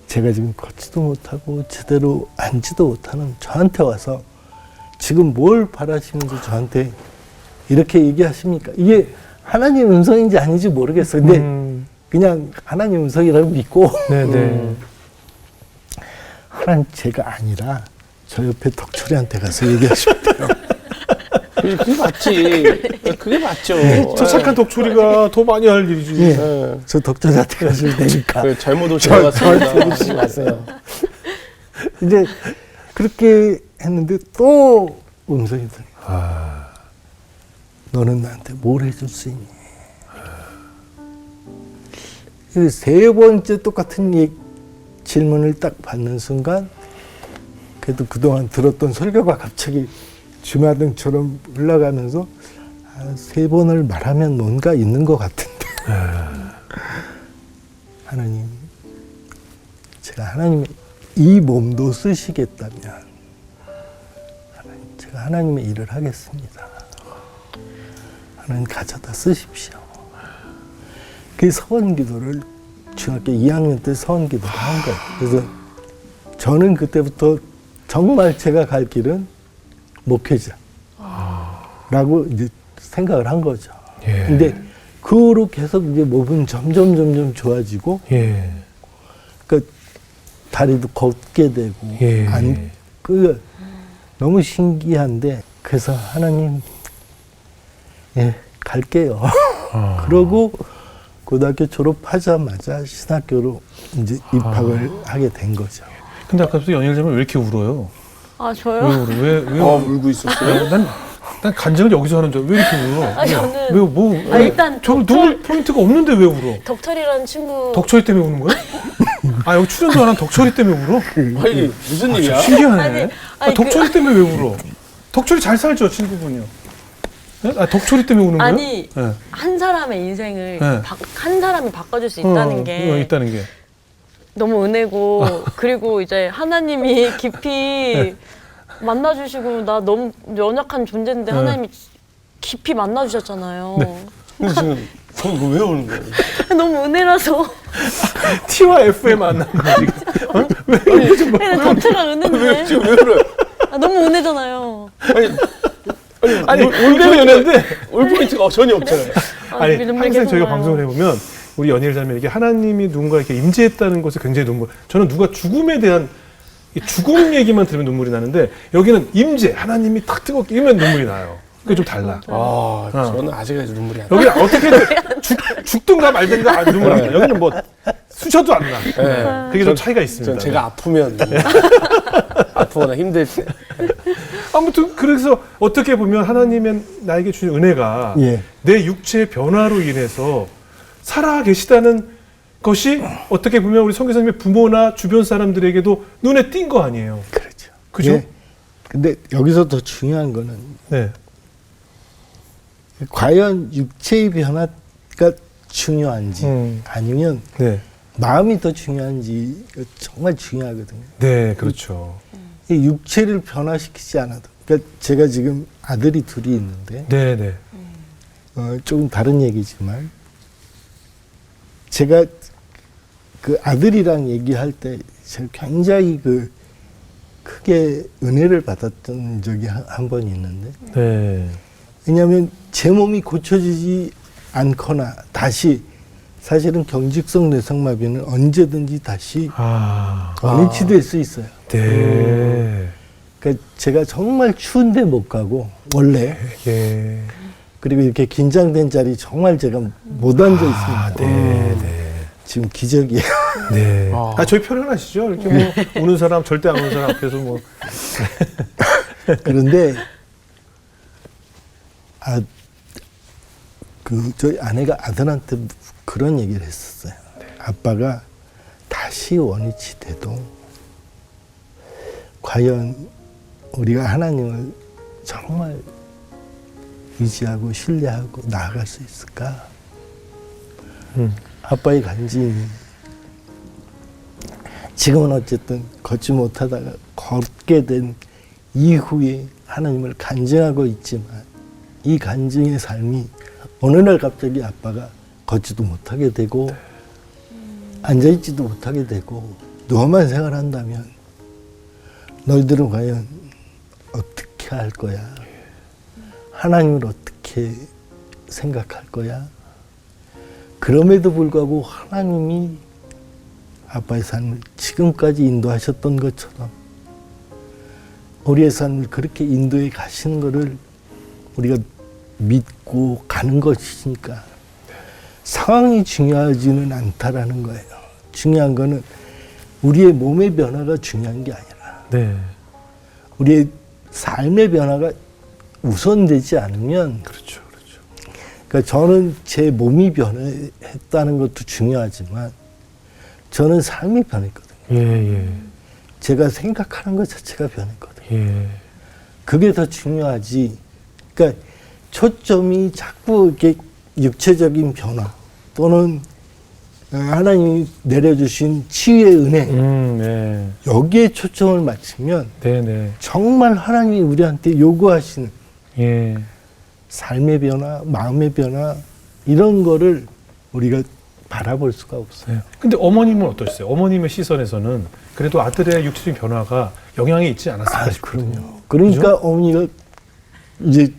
[SPEAKER 4] 제가 지금 걷지도 못하고 제대로 앉지도 못하는 저한테 와서 지금 뭘 바라시는지 저한테 이렇게 얘기하십니까? 이게 하나님 음성인지 아닌지 모르겠어요. 근데 그냥 하나님 음성이라고 믿고
[SPEAKER 1] 네네.
[SPEAKER 4] 하나님 제가 아니라 저 옆에 덕철이한테 가서 얘기하시면 돼요.
[SPEAKER 3] 그게 맞지. 그게 맞죠.
[SPEAKER 1] 저 착한 덕초리가 더 많이 할 일이지.
[SPEAKER 4] 예.
[SPEAKER 3] 예.
[SPEAKER 4] 저 덕철이한테 가시면 되니까
[SPEAKER 3] 잘못 오신 것
[SPEAKER 4] 저한테
[SPEAKER 3] 같습니다.
[SPEAKER 4] 오시지 마세요. 이제 그렇게 했는데 또 음성이 들려요. 너는 나한테 뭘 해줄 수 있니? 세 번째 똑같은 질문을 딱 받는 순간 그래도 그동안 들었던 설교가 갑자기 주마등처럼 흘러가면서 세 번을 말하면 뭔가 있는 것 같은데 하나님 제가 하나님의 이 몸도 쓰시겠다면 하나님 제가 하나님의 일을 하겠습니다. 하나님 가져다 쓰십시오. 그 서원기도를 중학교 2학년 때 서원기도를 한 거예요. 그래서 저는 그때부터 정말 제가 갈 길은 목회자라고 이제 생각을 한 거죠.
[SPEAKER 1] 예.
[SPEAKER 4] 근데 그 후로 계속 이제 몸은 점점 좋아지고,
[SPEAKER 1] 예.
[SPEAKER 4] 그 다리도 걷게 되고,
[SPEAKER 1] 예.
[SPEAKER 4] 너무 신기한데, 그래서 하나님, 예, 갈게요. 그러고 고등학교 졸업하자마자 신학교로 이제 입학을 하게 된 거죠.
[SPEAKER 1] 근데 아까부터 연일자면 왜 이렇게 울어요?
[SPEAKER 2] 아
[SPEAKER 1] 왜
[SPEAKER 2] 저요?
[SPEAKER 1] 울어? 왜
[SPEAKER 3] 울고 있었어요?
[SPEAKER 1] 난 간증을 여기서 하는 줄 왜 이렇게 울어?
[SPEAKER 2] 아, 저는-
[SPEAKER 1] 왜 뭐?
[SPEAKER 2] 일단
[SPEAKER 1] 저는 눈물 포인트가 없는데 왜 울어?
[SPEAKER 2] 덕철이라는 친구
[SPEAKER 1] 덕철이 때문에 우는 거야? 아 여기 출연도 안 한 덕철이 때문에 울어?
[SPEAKER 3] 아니 무슨 일이야?
[SPEAKER 1] 신기하네.
[SPEAKER 2] 아니,
[SPEAKER 1] 덕철이 때문에 왜 울어? 덕철이 잘 살죠 친구분요. 네? 아 덕철이 때문에 우는 거예요?
[SPEAKER 2] 아니
[SPEAKER 1] 네.
[SPEAKER 2] 한 사람의 인생을
[SPEAKER 1] 네.
[SPEAKER 2] 한 사람이 바꿔줄 수 있다는 게
[SPEAKER 1] 있다는 게.
[SPEAKER 2] 너무 은혜고 그리고 이제 하나님이 깊이 만나주시고 나 너무 연약한 존재인데
[SPEAKER 1] 네.
[SPEAKER 2] 하나님이 깊이 만나주셨잖아요.
[SPEAKER 3] 근데 지금 왜 오는 거예요?
[SPEAKER 2] 너무 은혜라서
[SPEAKER 1] T와 F의 만남.
[SPEAKER 2] 근데 덕철이랑 은혜인데
[SPEAKER 3] 지금 왜 그래?
[SPEAKER 2] 너무 은혜잖아요.
[SPEAKER 1] 아니 울면 연애인데.
[SPEAKER 3] 올 포인트가 전혀 없잖아요.
[SPEAKER 1] 아니
[SPEAKER 2] 눈물이
[SPEAKER 1] 항상
[SPEAKER 2] 계속
[SPEAKER 1] 저희가
[SPEAKER 2] 나요.
[SPEAKER 1] 방송을 해보면 우리 연일자매에게 하나님이 누군가 이렇게 임재했다는 것에 굉장히 눈물. 저는 누가 죽음에 대한 이 죽음 얘기만 들으면 눈물이 나는데 여기는 임재 하나님이 탁 뜨겁게 이면 눈물이 나요. 그게 좀 달라.
[SPEAKER 3] 저는 아직까지 눈물이 안 나.
[SPEAKER 1] 여기 어떻게든 죽든가 말든가 안 눈물 안 나. 여기는 뭐 쑤셔도 안 나.
[SPEAKER 3] 네.
[SPEAKER 1] 그게 좀 차이가 있습니다.
[SPEAKER 3] 전 제가 아프면 아프거나 힘들 때.
[SPEAKER 1] 아무튼 그래서 어떻게 보면 하나님의 나에게 주신 은혜가
[SPEAKER 4] 예.
[SPEAKER 1] 내 육체의 변화로 인해서 살아 계시다는 것이 어떻게 보면 우리 선교사님의 부모나 주변 사람들에게도 눈에 띈 거 아니에요.
[SPEAKER 4] 그렇죠.
[SPEAKER 1] 그죠?
[SPEAKER 4] 예. 근데 여기서 더 중요한 거는
[SPEAKER 1] 네.
[SPEAKER 4] 과연 육체의 변화가 중요한지 아니면
[SPEAKER 1] 네.
[SPEAKER 4] 마음이 더 중요한지 정말 중요하거든요.
[SPEAKER 1] 네, 그렇죠.
[SPEAKER 4] 이 육체를 변화시키지 않아도 그러니까 제가 지금 아들이 둘이 있는데
[SPEAKER 1] 네, 네.
[SPEAKER 4] 조금 다른 얘기지만 제가 그 아들이랑 얘기할 때 제가 굉장히 그 크게 은혜를 받았던 적이 한 번 있는데
[SPEAKER 1] 네.
[SPEAKER 4] 왜냐하면 제 몸이 고쳐지지 않거나 다시 사실은 경직성 뇌성마비는 언제든지 다시 원위치될 수 있어요.
[SPEAKER 1] 네.
[SPEAKER 4] 그러니까 제가 정말 추운데 못 가고 원래
[SPEAKER 1] 예.
[SPEAKER 4] 그리고 이렇게 긴장된 자리 정말 제가 못 앉아 있습니다.
[SPEAKER 1] 네, 네.
[SPEAKER 4] 지금 기적이에요.
[SPEAKER 1] 네.
[SPEAKER 3] 아.
[SPEAKER 1] 저희 표현하시죠. 이렇게 뭐 우는 사람 절대 안 우는 사람 앞에서 뭐.
[SPEAKER 4] 그런데 저희 아내가 아들한테 그런 얘기를 했었어요. 아빠가 다시 원위치 돼도 과연 우리가 하나님을 정말 의지하고 신뢰하고 나아갈 수 있을까? 아빠의 간증이 지금은 어쨌든 걷지 못하다가 걷게 된 이후에 하나님을 간증하고 있지만 이 간증의 삶이 어느 날 갑자기 아빠가 걷지도 못하게 되고 앉아있지도 못하게 되고 누워만 생활한다면 너희들은 과연 어떻게 할 거야? 하나님을 어떻게 생각할 거야? 그럼에도 불구하고 하나님이 아빠의 삶을 지금까지 인도하셨던 것처럼 우리의 삶을 그렇게 인도해 가시는 것을 우리가 믿고 가는 것이니까 상황이 중요하지는 않다라는 거예요. 중요한 거는 우리의 몸의 변화가 중요한 게 아니라
[SPEAKER 1] 네.
[SPEAKER 4] 우리의 삶의 변화가 우선되지 않으면
[SPEAKER 1] 그렇죠. 그렇죠.
[SPEAKER 4] 그러니까 저는 제 몸이 변했다는 것도 중요하지만 저는 삶이 변했거든요.
[SPEAKER 1] 예.
[SPEAKER 4] 제가 생각하는 것 자체가 변했거든요.
[SPEAKER 1] 예.
[SPEAKER 4] 그게 더 중요하지. 그러니까 초점이 자꾸 이렇게 육체적인 변화 또는 하나님이 내려주신 치유의 은혜
[SPEAKER 1] 네.
[SPEAKER 4] 여기에 초점을 맞추면
[SPEAKER 1] 네네.
[SPEAKER 4] 정말 하나님이 우리한테 요구하시는
[SPEAKER 1] 예.
[SPEAKER 4] 삶의 변화, 마음의 변화 이런 거를 우리가 바라볼 수가 없어요.
[SPEAKER 1] 네. 근데 어머님은 어떠셨어요? 어머님의 시선에서는 그래도 아들의 육체적인 변화가 영향이 있지 않았을까 싶거든요.
[SPEAKER 4] 그러니까
[SPEAKER 1] 그죠?
[SPEAKER 4] 어머니가 이제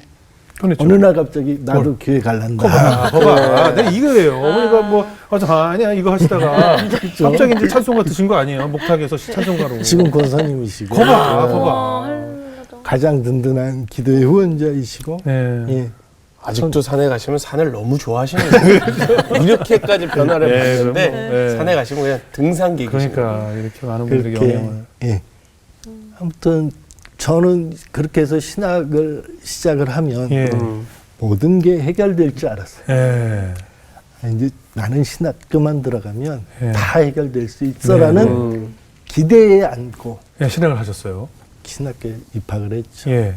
[SPEAKER 1] 그렇죠.
[SPEAKER 4] 어느 날 갑자기 나도 교회 갈란다.
[SPEAKER 1] 봐봐. 네, 이거예요. 어머니가 뭐, 아니야, 이거 하시다가 갑자기 이제 찬송가 드신 거 아니에요? 목탁에서 찬송가로.
[SPEAKER 4] 지금 권사님이시고
[SPEAKER 1] 봐봐.
[SPEAKER 4] 가장 든든한 기도의 후원자이시고
[SPEAKER 1] 네.
[SPEAKER 4] 예.
[SPEAKER 3] 아직도 산에 가시면 산을 너무 좋아하시는 거예요. 이렇게까지 변화를
[SPEAKER 1] 네,
[SPEAKER 3] 봤는데
[SPEAKER 1] 그럼요. 네.
[SPEAKER 3] 산에 가시면 그냥 등산객이시고.
[SPEAKER 1] 그러니까 이렇게 많은 분들에게
[SPEAKER 4] 그렇게
[SPEAKER 1] 영향을.
[SPEAKER 4] 예. 아무튼 저는 그렇게 해서 신학을 시작을 하면
[SPEAKER 1] 예.
[SPEAKER 4] 모든 게 해결될 줄 알았어요.
[SPEAKER 1] 예.
[SPEAKER 4] 이제 나는 신학교만 들어가면
[SPEAKER 1] 예.
[SPEAKER 4] 다 해결될 수 있어라는 기대에 안고
[SPEAKER 1] 예, 신학을 하셨어요.
[SPEAKER 4] 신학교에 입학을 했죠.
[SPEAKER 1] 예.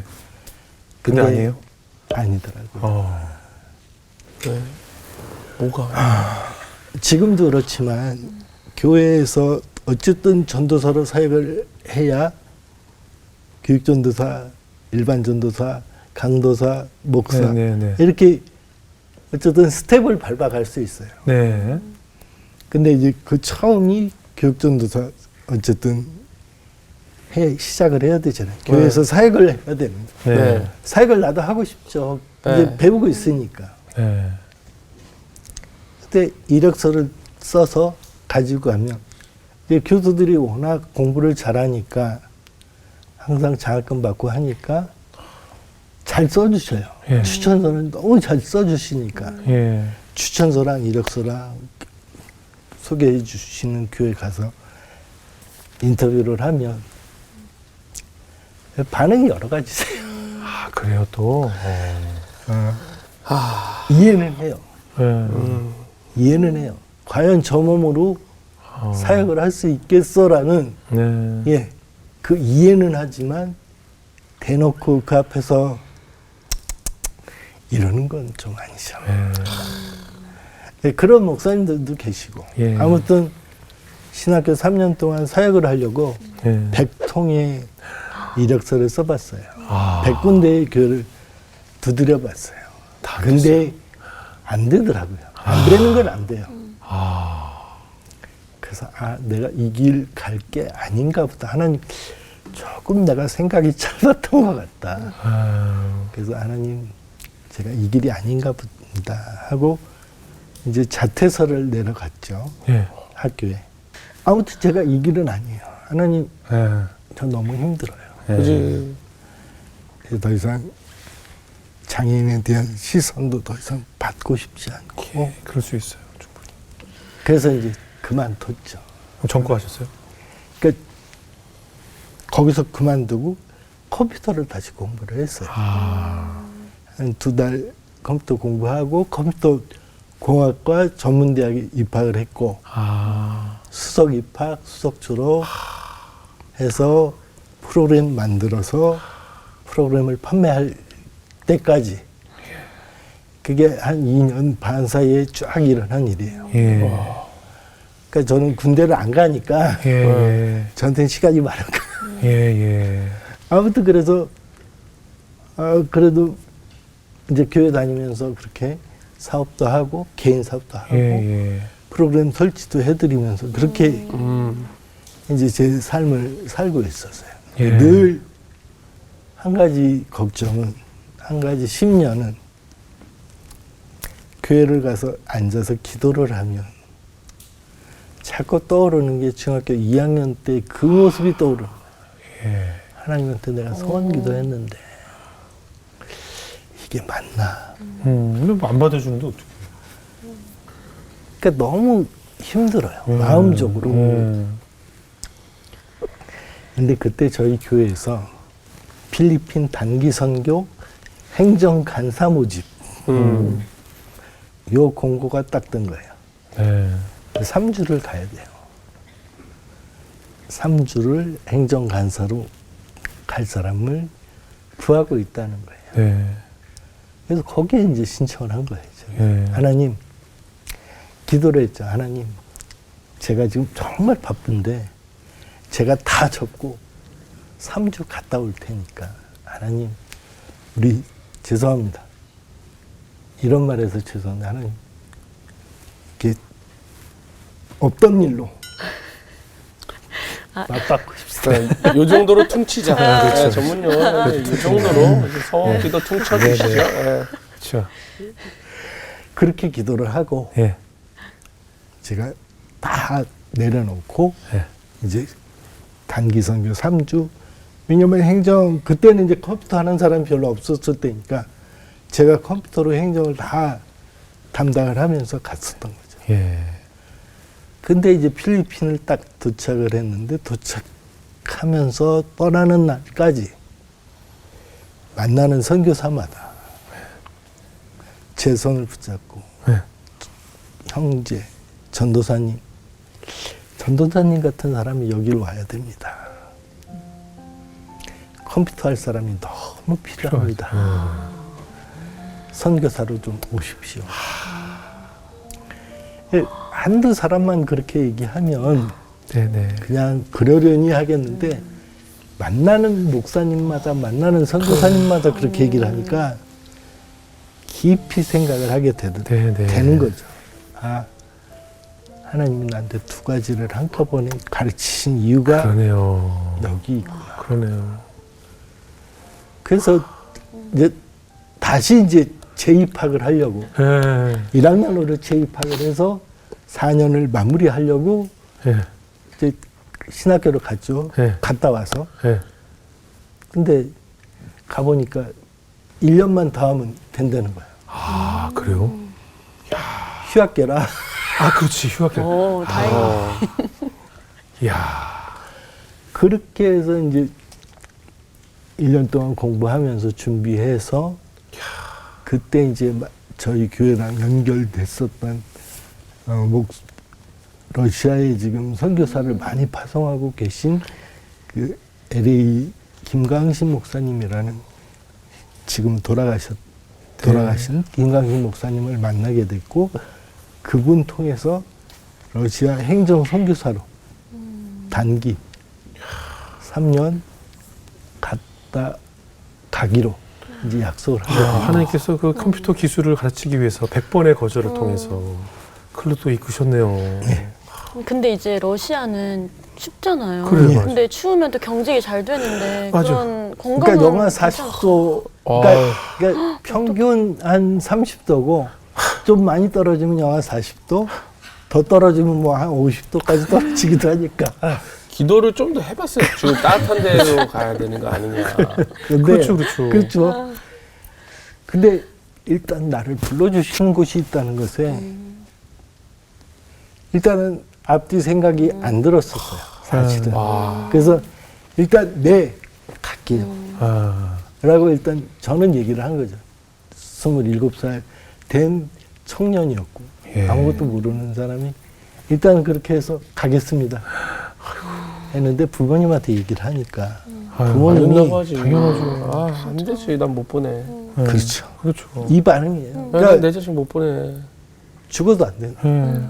[SPEAKER 1] 근데 아니에요?
[SPEAKER 4] 아니더라고요.
[SPEAKER 3] 네. 뭐가?
[SPEAKER 4] 지금도 그렇지만 교회에서 어쨌든 전도사로 사역을 해야 교육전도사, 일반전도사, 강도사, 목사
[SPEAKER 1] 네.
[SPEAKER 4] 이렇게 어쨌든 스텝을 밟아갈 수 있어요.
[SPEAKER 1] 네.
[SPEAKER 4] 근데 이제 그 처음이 교육전도사 어쨌든 시작을 해야 되잖아요. 교회에서 사역을 해야 됩니다.
[SPEAKER 1] 네.
[SPEAKER 4] 사역을 나도 하고 싶죠. 이제
[SPEAKER 3] 네.
[SPEAKER 4] 배우고 있으니까.
[SPEAKER 1] 네.
[SPEAKER 4] 그때 이력서를 써서 가지고 가면 이제 교수들이 워낙 공부를 잘하니까 항상 장학금 받고 하니까 잘 써주셔요.
[SPEAKER 1] 예.
[SPEAKER 4] 추천서는 너무 잘 써주시니까
[SPEAKER 1] 예.
[SPEAKER 4] 추천서랑 이력서랑 소개해 주시는 교회 가서 인터뷰를 하면 반응이 여러 가지세요.
[SPEAKER 1] 아, 그래요, 또.
[SPEAKER 4] 이해는 해요.
[SPEAKER 1] 예.
[SPEAKER 4] 이해는 해요. 과연 저 몸으로 사역을 할 수 있겠어라는
[SPEAKER 1] 네.
[SPEAKER 4] 예, 그 이해는 하지만 대놓고 그 앞에서 이러는 건 좀 아니잖아요. 예, 그런 목사님들도 계시고
[SPEAKER 1] 예.
[SPEAKER 4] 아무튼 신학교 3년 동안 사역을 하려고
[SPEAKER 1] 예.
[SPEAKER 4] 100통의 이력서를 써봤어요.
[SPEAKER 1] 아.
[SPEAKER 4] 100군데의 교회를 두드려봤어요.
[SPEAKER 1] 다
[SPEAKER 4] 근데 안 되더라고요. 안 되는 건 안 돼요. 그래서 내가 이 길 갈 게 아닌가 보다. 하나님 조금 내가 생각이 짧았던 것 같다. 그래서 하나님 제가 이 길이 아닌가 보다 하고 이제 자퇴서를 내려갔죠.
[SPEAKER 1] 예.
[SPEAKER 4] 학교에. 아무튼 제가 이 길은 아니에요. 하나님
[SPEAKER 1] 예.
[SPEAKER 4] 저 너무 힘들어요.
[SPEAKER 3] 그지.
[SPEAKER 4] 그래서 더 이상 장애인에 대한 시선도 더 이상 받고 싶지 않고
[SPEAKER 1] 예. 그럴 수 있어요, 충분히.
[SPEAKER 4] 그래서 이제 그만뒀죠.
[SPEAKER 1] 전과하셨어요?
[SPEAKER 4] 그러니까 거기서 그만두고 컴퓨터를 다시 공부를 했어요.
[SPEAKER 1] 아,
[SPEAKER 4] 한 2달 컴퓨터 공부하고 컴퓨터 공학과 전문대학에 입학을 했고
[SPEAKER 1] 아,
[SPEAKER 4] 수석 입학, 수석 졸업 해서 프로그램 만들어서 프로그램을 판매할 때까지 그게 한 2년 반 사이에 쫙 일어난 일이에요.
[SPEAKER 1] 예,
[SPEAKER 4] 그러니까 저는 군대를 안 가니까
[SPEAKER 1] 예,
[SPEAKER 4] 저한테는 시간이 많은 거예요.
[SPEAKER 1] 예, 예,
[SPEAKER 4] 아무튼 그래서 그래도 이제 교회 다니면서 그렇게 사업도 하고 개인 사업도 하고
[SPEAKER 1] 예, 예.
[SPEAKER 4] 프로그램 설치도 해드리면서 그렇게 이제 제 삶을 살고 있었어요.
[SPEAKER 1] 예.
[SPEAKER 4] 늘 한 가지 걱정은, 한 가지 심려는 교회를 가서 앉아서 기도를 하면 자꾸 떠오르는 게 중학교 2학년 때 그 모습이 떠오르는 거예요.
[SPEAKER 1] 예.
[SPEAKER 4] 하나님한테 내가 소원 기도했는데 이게 맞나?
[SPEAKER 1] 근데 안 받아주는데 어떡해.
[SPEAKER 4] 그러니까 너무 힘들어요. 마음적으로. 근데 그때 저희 교회에서 필리핀 단기 선교 행정 간사 모집 요 공고가 딱 뜬 거예요.
[SPEAKER 1] 네.
[SPEAKER 4] 3주를 가야 돼요. 3주를 행정 간사로 갈 사람을 구하고 있다는 거예요.
[SPEAKER 1] 네.
[SPEAKER 4] 그래서 거기에 이제 신청을 한 거예요.
[SPEAKER 1] 예.
[SPEAKER 4] 하나님, 기도를 했죠. 하나님, 제가 지금 정말 바쁜데 제가 다 접고 3주 갔다 올 테니까 하나님, 우리 죄송합니다. 이런 말해서 죄송한데 하나님, 이게 없던 일로 맞받고 싶습니다.
[SPEAKER 3] 요 정도로 퉁치자.
[SPEAKER 1] 그렇죠.
[SPEAKER 3] 예, 전문 용어 이 정도로 소원 기도 퉁쳐주시죠.
[SPEAKER 1] 네,
[SPEAKER 3] 예.
[SPEAKER 1] 그렇죠.
[SPEAKER 4] 그렇게 기도를 하고
[SPEAKER 1] 예.
[SPEAKER 4] 제가 다 내려놓고
[SPEAKER 1] 예.
[SPEAKER 4] 이제 단기 선교 3주. 왜냐면 행정, 그때는 이제 컴퓨터 하는 사람이 별로 없었을 때니까 제가 컴퓨터로 행정을 다 담당을 하면서 갔었던 거죠.
[SPEAKER 1] 예.
[SPEAKER 4] 근데 이제 필리핀을 딱 도착을 했는데 도착하면서 떠나는 날까지 만나는 선교사마다 제 손을 붙잡고
[SPEAKER 1] 네.
[SPEAKER 4] 형제, 전도사님 같은 사람이 여기로 와야 됩니다. 컴퓨터 할 사람이 너무 필요합니다. 선교사로 좀 오십시오. 한두 사람만 그렇게 얘기하면
[SPEAKER 1] 네네.
[SPEAKER 4] 그냥 그러려니 하겠는데 만나는 목사님마다 만나는 선교사님마다 그렇게 얘기를 하니까 깊이 생각을 하게 되는 거죠. 아, 하나님이 나한테 두 가지를 한꺼번에 가르치신 이유가
[SPEAKER 1] 그러네요.
[SPEAKER 4] 여기 있구나.
[SPEAKER 1] 그러네요.
[SPEAKER 4] 그래서 이제 다시 이제 재입학을 하려고
[SPEAKER 1] 예.
[SPEAKER 4] 1학년으로 재입학을 해서 4년을 마무리하려고
[SPEAKER 1] 예.
[SPEAKER 4] 이제 신학교를 갔죠.
[SPEAKER 1] 네.
[SPEAKER 4] 갔다 와서.
[SPEAKER 1] 예.
[SPEAKER 4] 근데 가보니까 1년만 더 하면 된다는 거예요.
[SPEAKER 1] 아, 그래요?
[SPEAKER 4] 휴학계라.
[SPEAKER 1] 아, 그렇지. 휴학계.
[SPEAKER 2] 오, 다행이다.
[SPEAKER 1] 이야.
[SPEAKER 4] 그렇게 해서 이제 1년 동안 공부하면서 준비해서 그때 이제 저희 교회랑 연결됐었던 러시아에 지금 선교사를 많이 파송하고 계신 그 LA 김광신 목사님이라는 지금 돌아가신 김광신 목사님을 만나게 됐고 그분 통해서 러시아 행정 선교사로 단기 3년 갔다 가기로 이제 약속을 하고
[SPEAKER 1] 하나님께서 그 컴퓨터 기술을 가르치기 위해서 100번의 거절을 통해서 글로 또 이끄셨네요.
[SPEAKER 4] 네.
[SPEAKER 2] 근데 이제 러시아는 춥잖아요.
[SPEAKER 1] 그래요, 맞아요.
[SPEAKER 2] 근데 추우면 또 경직이 잘 되는데
[SPEAKER 1] 맞아.
[SPEAKER 2] 그런 건강은
[SPEAKER 4] 그러니까 영하
[SPEAKER 2] 괜찮았어요.
[SPEAKER 4] 40도 그러니까 평균 한 30도고 좀 많이 떨어지면 영하 40도 더 떨어지면 뭐 한 50도까지 떨어지기도 하니까
[SPEAKER 3] 기도를 좀 더 해봤어요. 지금 따뜻한 데로 가야 되는 거 아니냐.
[SPEAKER 4] 근데
[SPEAKER 1] 그렇죠, 그렇죠.
[SPEAKER 4] 그렇죠. 근데 일단 나를 불러주시는 곳이 있다는 것에 일단은 앞뒤 생각이 안 들었었어요. 사실은.
[SPEAKER 3] 와.
[SPEAKER 4] 그래서 일단 네 갈게요.
[SPEAKER 1] 아,
[SPEAKER 4] 라고 일단 저는 얘기를 한 거죠. 27살 된 청년이었고
[SPEAKER 1] 예.
[SPEAKER 4] 아무것도 모르는 사람이 일단 그렇게 해서 가겠습니다. 했는데 부모님한테 얘기를 하니까
[SPEAKER 1] 아유,
[SPEAKER 4] 부모님이
[SPEAKER 3] 된다고 하지.
[SPEAKER 1] 당연하죠.
[SPEAKER 3] 아, 안 되지. 난 못 보내.
[SPEAKER 1] 네.
[SPEAKER 4] 그렇죠.
[SPEAKER 1] 그렇죠.
[SPEAKER 4] 이 반응이에요.
[SPEAKER 3] 난
[SPEAKER 4] 그러니까
[SPEAKER 3] 내 자식 못 보내.
[SPEAKER 4] 죽어도 안 된다.
[SPEAKER 1] 예.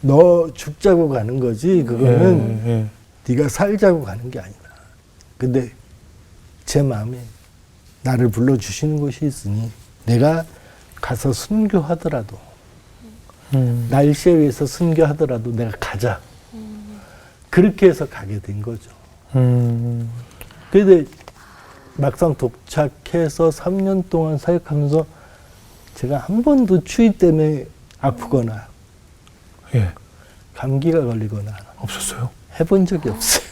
[SPEAKER 4] 너 죽자고 가는 거지 그거는
[SPEAKER 1] 예, 예.
[SPEAKER 4] 네가 살자고 가는 게 아니다. 근데 제 마음에 나를 불러주시는 곳이 있으니 내가 가서 순교하더라도 날씨에 의해서 순교하더라도 내가 가자. 그렇게 해서 가게 된 거죠. 그런데 막상 도착해서 3년 동안 사역하면서 제가 한 번도 추위 때문에 아프거나
[SPEAKER 1] 예.
[SPEAKER 4] 감기가 걸리거나
[SPEAKER 1] 없었어요?
[SPEAKER 4] 해본 적이 없어요.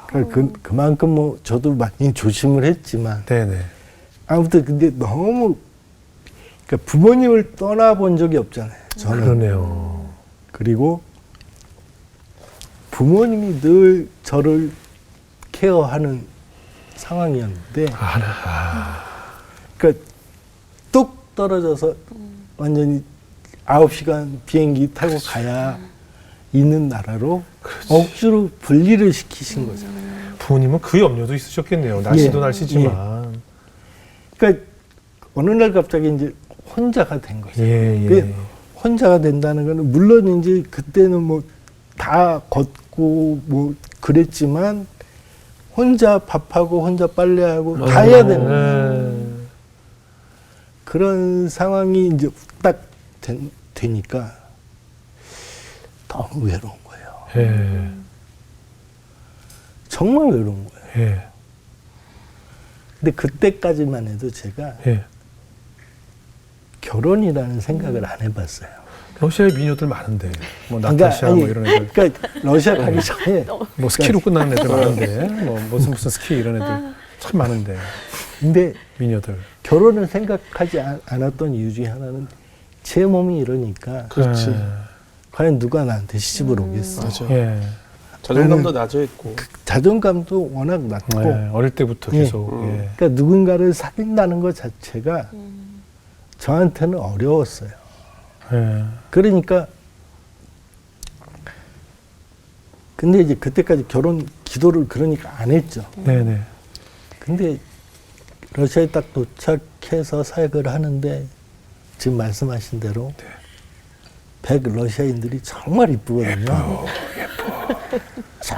[SPEAKER 4] 그러니까 그만큼 뭐 저도 많이 조심을 했지만
[SPEAKER 1] 네네.
[SPEAKER 4] 아무튼 근데 너무 그러니까 부모님을 떠나본 적이 없잖아요. 저는.
[SPEAKER 1] 그러네요.
[SPEAKER 4] 그리고 부모님이 늘 저를 케어하는 상황이었는데 그러니까 뚝 떨어져서 완전히 9시간 비행기 타고 가야 있는 나라로 억지로 분리를 시키신 거잖아요.
[SPEAKER 1] 부모님은 그 염려도 있으셨겠네요. 날씨도
[SPEAKER 4] 예,
[SPEAKER 1] 날씨지만.
[SPEAKER 4] 그러니까 어느 날 갑자기 이제 혼자가 된 거죠.
[SPEAKER 1] 예, 예.
[SPEAKER 4] 그 혼자가 된다는 거는 물론 이제 그때는 뭐 다 걷고 뭐 그랬지만 혼자 밥하고 혼자 빨래하고 다 해야 되는 거예요. 그런 상황이 이제 딱 되니까 너무 외로운 거예요.
[SPEAKER 1] 예.
[SPEAKER 4] 정말 외로운 거예요.
[SPEAKER 1] 예.
[SPEAKER 4] 근데 그때까지만 해도 제가
[SPEAKER 1] 예.
[SPEAKER 4] 결혼이라는 생각을 안 해봤어요.
[SPEAKER 1] 러시아에 미녀들 많은데, 뭐
[SPEAKER 4] 그러니까,
[SPEAKER 1] 나타샤
[SPEAKER 4] 아니,
[SPEAKER 1] 뭐 이런 애들,
[SPEAKER 4] 그러니까 러시아 가기 전에
[SPEAKER 1] 뭐 스키로 끝나는 애들 많은데, 뭐 무슨 스키 이런 애들 참 많은데
[SPEAKER 4] 근데
[SPEAKER 1] 미녀들.
[SPEAKER 4] 결혼을 생각하지 않았던 이유 중에 하나는 제 몸이 이러니까
[SPEAKER 3] 그렇지.
[SPEAKER 4] 과연 누가 나한테 시집을 오겠어.
[SPEAKER 3] 맞아.
[SPEAKER 1] 예.
[SPEAKER 3] 자존감도 낮아 있고.
[SPEAKER 4] 자존감도 워낙 낮고
[SPEAKER 1] 예. 어릴 때부터
[SPEAKER 4] 예.
[SPEAKER 1] 계속. 예.
[SPEAKER 4] 그러니까 누군가를 사귄다는 것 자체가 저한테는 어려웠어요.
[SPEAKER 1] 예.
[SPEAKER 4] 그러니까 근데 이제 그때까지 결혼 기도를 그러니까 안 했죠.
[SPEAKER 1] 네네.
[SPEAKER 4] 근데 러시아에 딱 도착해서 사역을 하는데 지금 말씀하신 대로 100 러시아인들이 정말 이쁘거든요.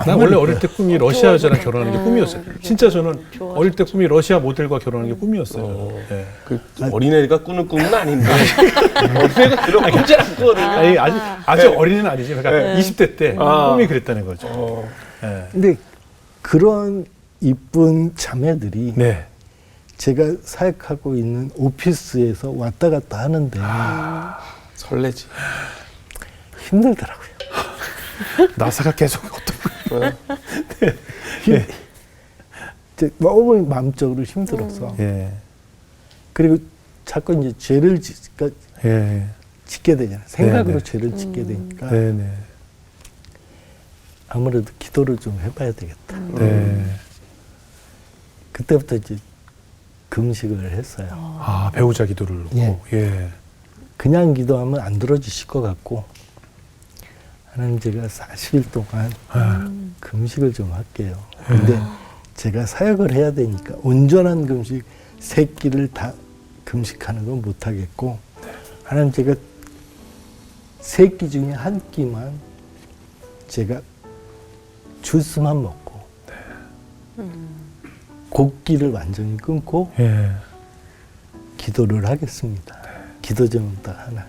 [SPEAKER 1] 난 원래 어릴 때 꿈이 러시아 여자랑 결혼하는 게 꿈이었어요. 진짜 저는 어릴 때 꿈이 러시아 모델과 결혼하는 게 꿈이었어요. 예.
[SPEAKER 3] 그 어린애가 꾸는 꿈은 아닌데. 어린애가 그런 꿈지 않거든요.
[SPEAKER 1] 아니, 아주 어린애는 아니지. 그러니까 20대 때 꿈이 그랬다는 거죠. 예.
[SPEAKER 4] 근데 그런 이쁜 자매들이
[SPEAKER 1] 네.
[SPEAKER 4] 제가 사역하고 있는 오피스에서 왔다 갔다 하는데
[SPEAKER 3] 설레지.
[SPEAKER 4] 힘들더라고요.
[SPEAKER 1] 나사가 계속 어떤
[SPEAKER 4] 이제 너무 마음적으로 힘들어서
[SPEAKER 1] 예.
[SPEAKER 4] 그리고 자꾸 이제 죄를
[SPEAKER 1] 예.
[SPEAKER 4] 짓게 되잖아요. 생각으로
[SPEAKER 1] 네네.
[SPEAKER 4] 죄를 짓게 되니까
[SPEAKER 1] 네네.
[SPEAKER 4] 아무래도 기도를 좀 해봐야 되겠다.
[SPEAKER 1] 네.
[SPEAKER 4] 그때부터 이제 금식을 했어요.
[SPEAKER 1] 아, 배우자 기도를 놓고.
[SPEAKER 4] 예.
[SPEAKER 1] 예.
[SPEAKER 4] 그냥 기도하면 안 들어주실 것 같고 하나님 제가 40일 동안 금식을 좀 할게요. 근데 제가 사역을 해야 되니까 온전한 금식 3끼를 다 금식하는 건 못하겠고 하나님 제가 3끼 중에 1끼만 제가 주스만 먹고 곡기를 완전히 끊고
[SPEAKER 1] 예.
[SPEAKER 4] 기도를 하겠습니다. 기도 제목도 하나.